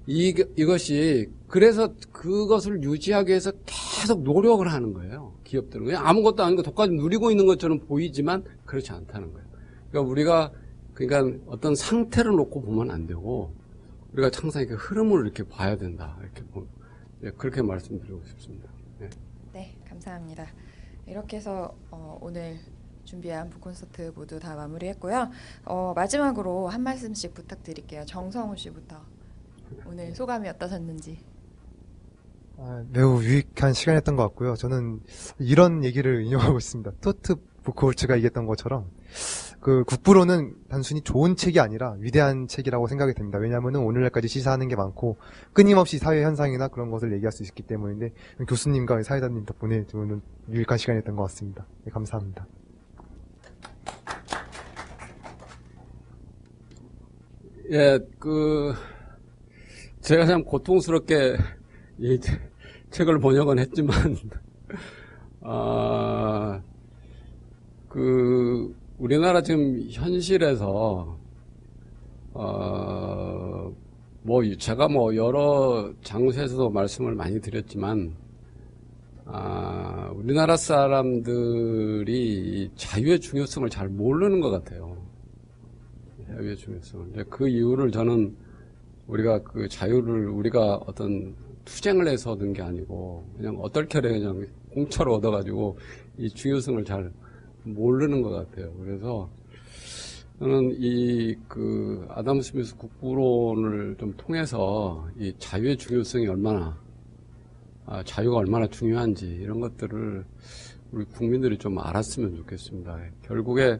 이것이 그래서 그것을 유지하기 위해서 계속 노력을 하는 거예요. 기업들은 그냥 아무것도 아니고 독과점 누리고 있는 것처럼 보이지만 그렇지 않다는 거예요. 그러니까 우리가 그러니까 어떤 상태를 놓고 보면 안 되고 우리가 항상 이렇게 흐름을 이렇게 봐야 된다. 이렇게 네, 그렇게 말씀드리고 싶습니다. 네. 네, 감사합니다. 이렇게 해서 오늘 준비한 북콘서트 모두 다 마무리했고요. 마지막으로 한 말씀씩 부탁드릴게요. 정성우 씨부터 오늘 소감이 어떠셨는지. 매우 유익한 시간이었던 것 같고요. 저는 이런 얘기를 인용하고 있습니다. 토트 부코울츠가 얘기했던 것처럼 그 국부론은 단순히 좋은 책이 아니라 위대한 책이라고 생각이 됩니다. 왜냐하면 오늘날까지 시사하는 게 많고 끊임없이 사회 현상이나 그런 것을 얘기할 수 있기 때문인데 교수님과 사회자님 덕분에 저는 유익한 시간이었던 것 같습니다. 네, 감사합니다. 예, 제가 참 고통스럽게 이 책을 번역은 했지만, 우리나라 지금 현실에서, 제가 여러 장소에서도 말씀을 많이 드렸지만, 우리나라 사람들이 자유의 중요성을 잘 모르는 것 같아요. 자유의 중요성을. 그 이유를 저는 우리가 그 자유를 우리가 어떤 투쟁을 해서 얻은 게 아니고 그냥 어떨결에 그냥 공짜로 얻어가지고 이 중요성을 잘 모르는 것 같아요. 그래서 저는 아담 스미스 국부론을 좀 통해서 이 자유의 중요성이 자유가 얼마나 중요한지 이런 것들을 우리 국민들이 좀 알았으면 좋겠습니다. 결국에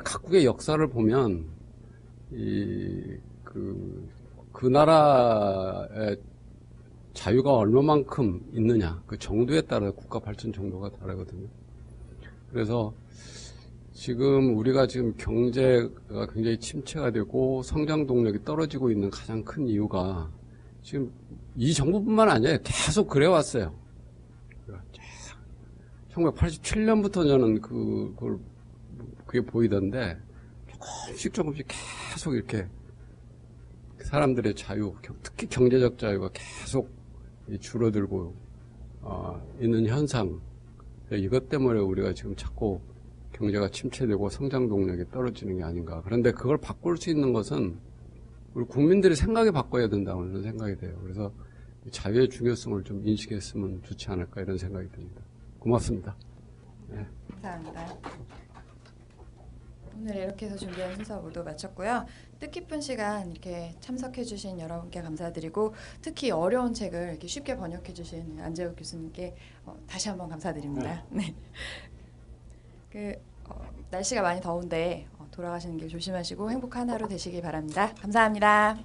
각국의 역사를 보면 그 나라의 자유가 얼마만큼 있느냐 그 정도에 따라 국가 발전 정도가 다르거든요. 그래서 지금 우리가 지금 경제가 굉장히 침체가 되고 성장 동력이 떨어지고 있는 가장 큰 이유가 지금 이 정부뿐만 아니라 계속 그래 왔어요. 1987년부터 저는 그게 보이던데 조금씩 계속 이렇게 사람들의 자유, 특히 경제적 자유가 계속 줄어들고 있는 현상. 이것 때문에 우리가 지금 자꾸 경제가 침체되고 성장 동력이 떨어지는 게 아닌가. 그런데 그걸 바꿀 수 있는 것은 우리 국민들이 생각이 바꿔야 된다고 저는 생각이 돼요. 그래서 자유의 중요성을 좀 인식했으면 좋지 않을까 이런 생각이 듭니다. 고맙습니다. 네. 감사합니다. 오늘 이렇게 해서 준비한 순서 모두 마쳤고요. 뜻깊은 시간 이렇게 참석해주신 여러분께 감사드리고 특히 어려운 책을 이렇게 쉽게 번역해주신 안재욱 교수님께 다시 한번 감사드립니다. 네. 날씨가 많이 더운데 돌아가시는 길 조심하시고 행복한 하루 되시기 바랍니다. 감사합니다.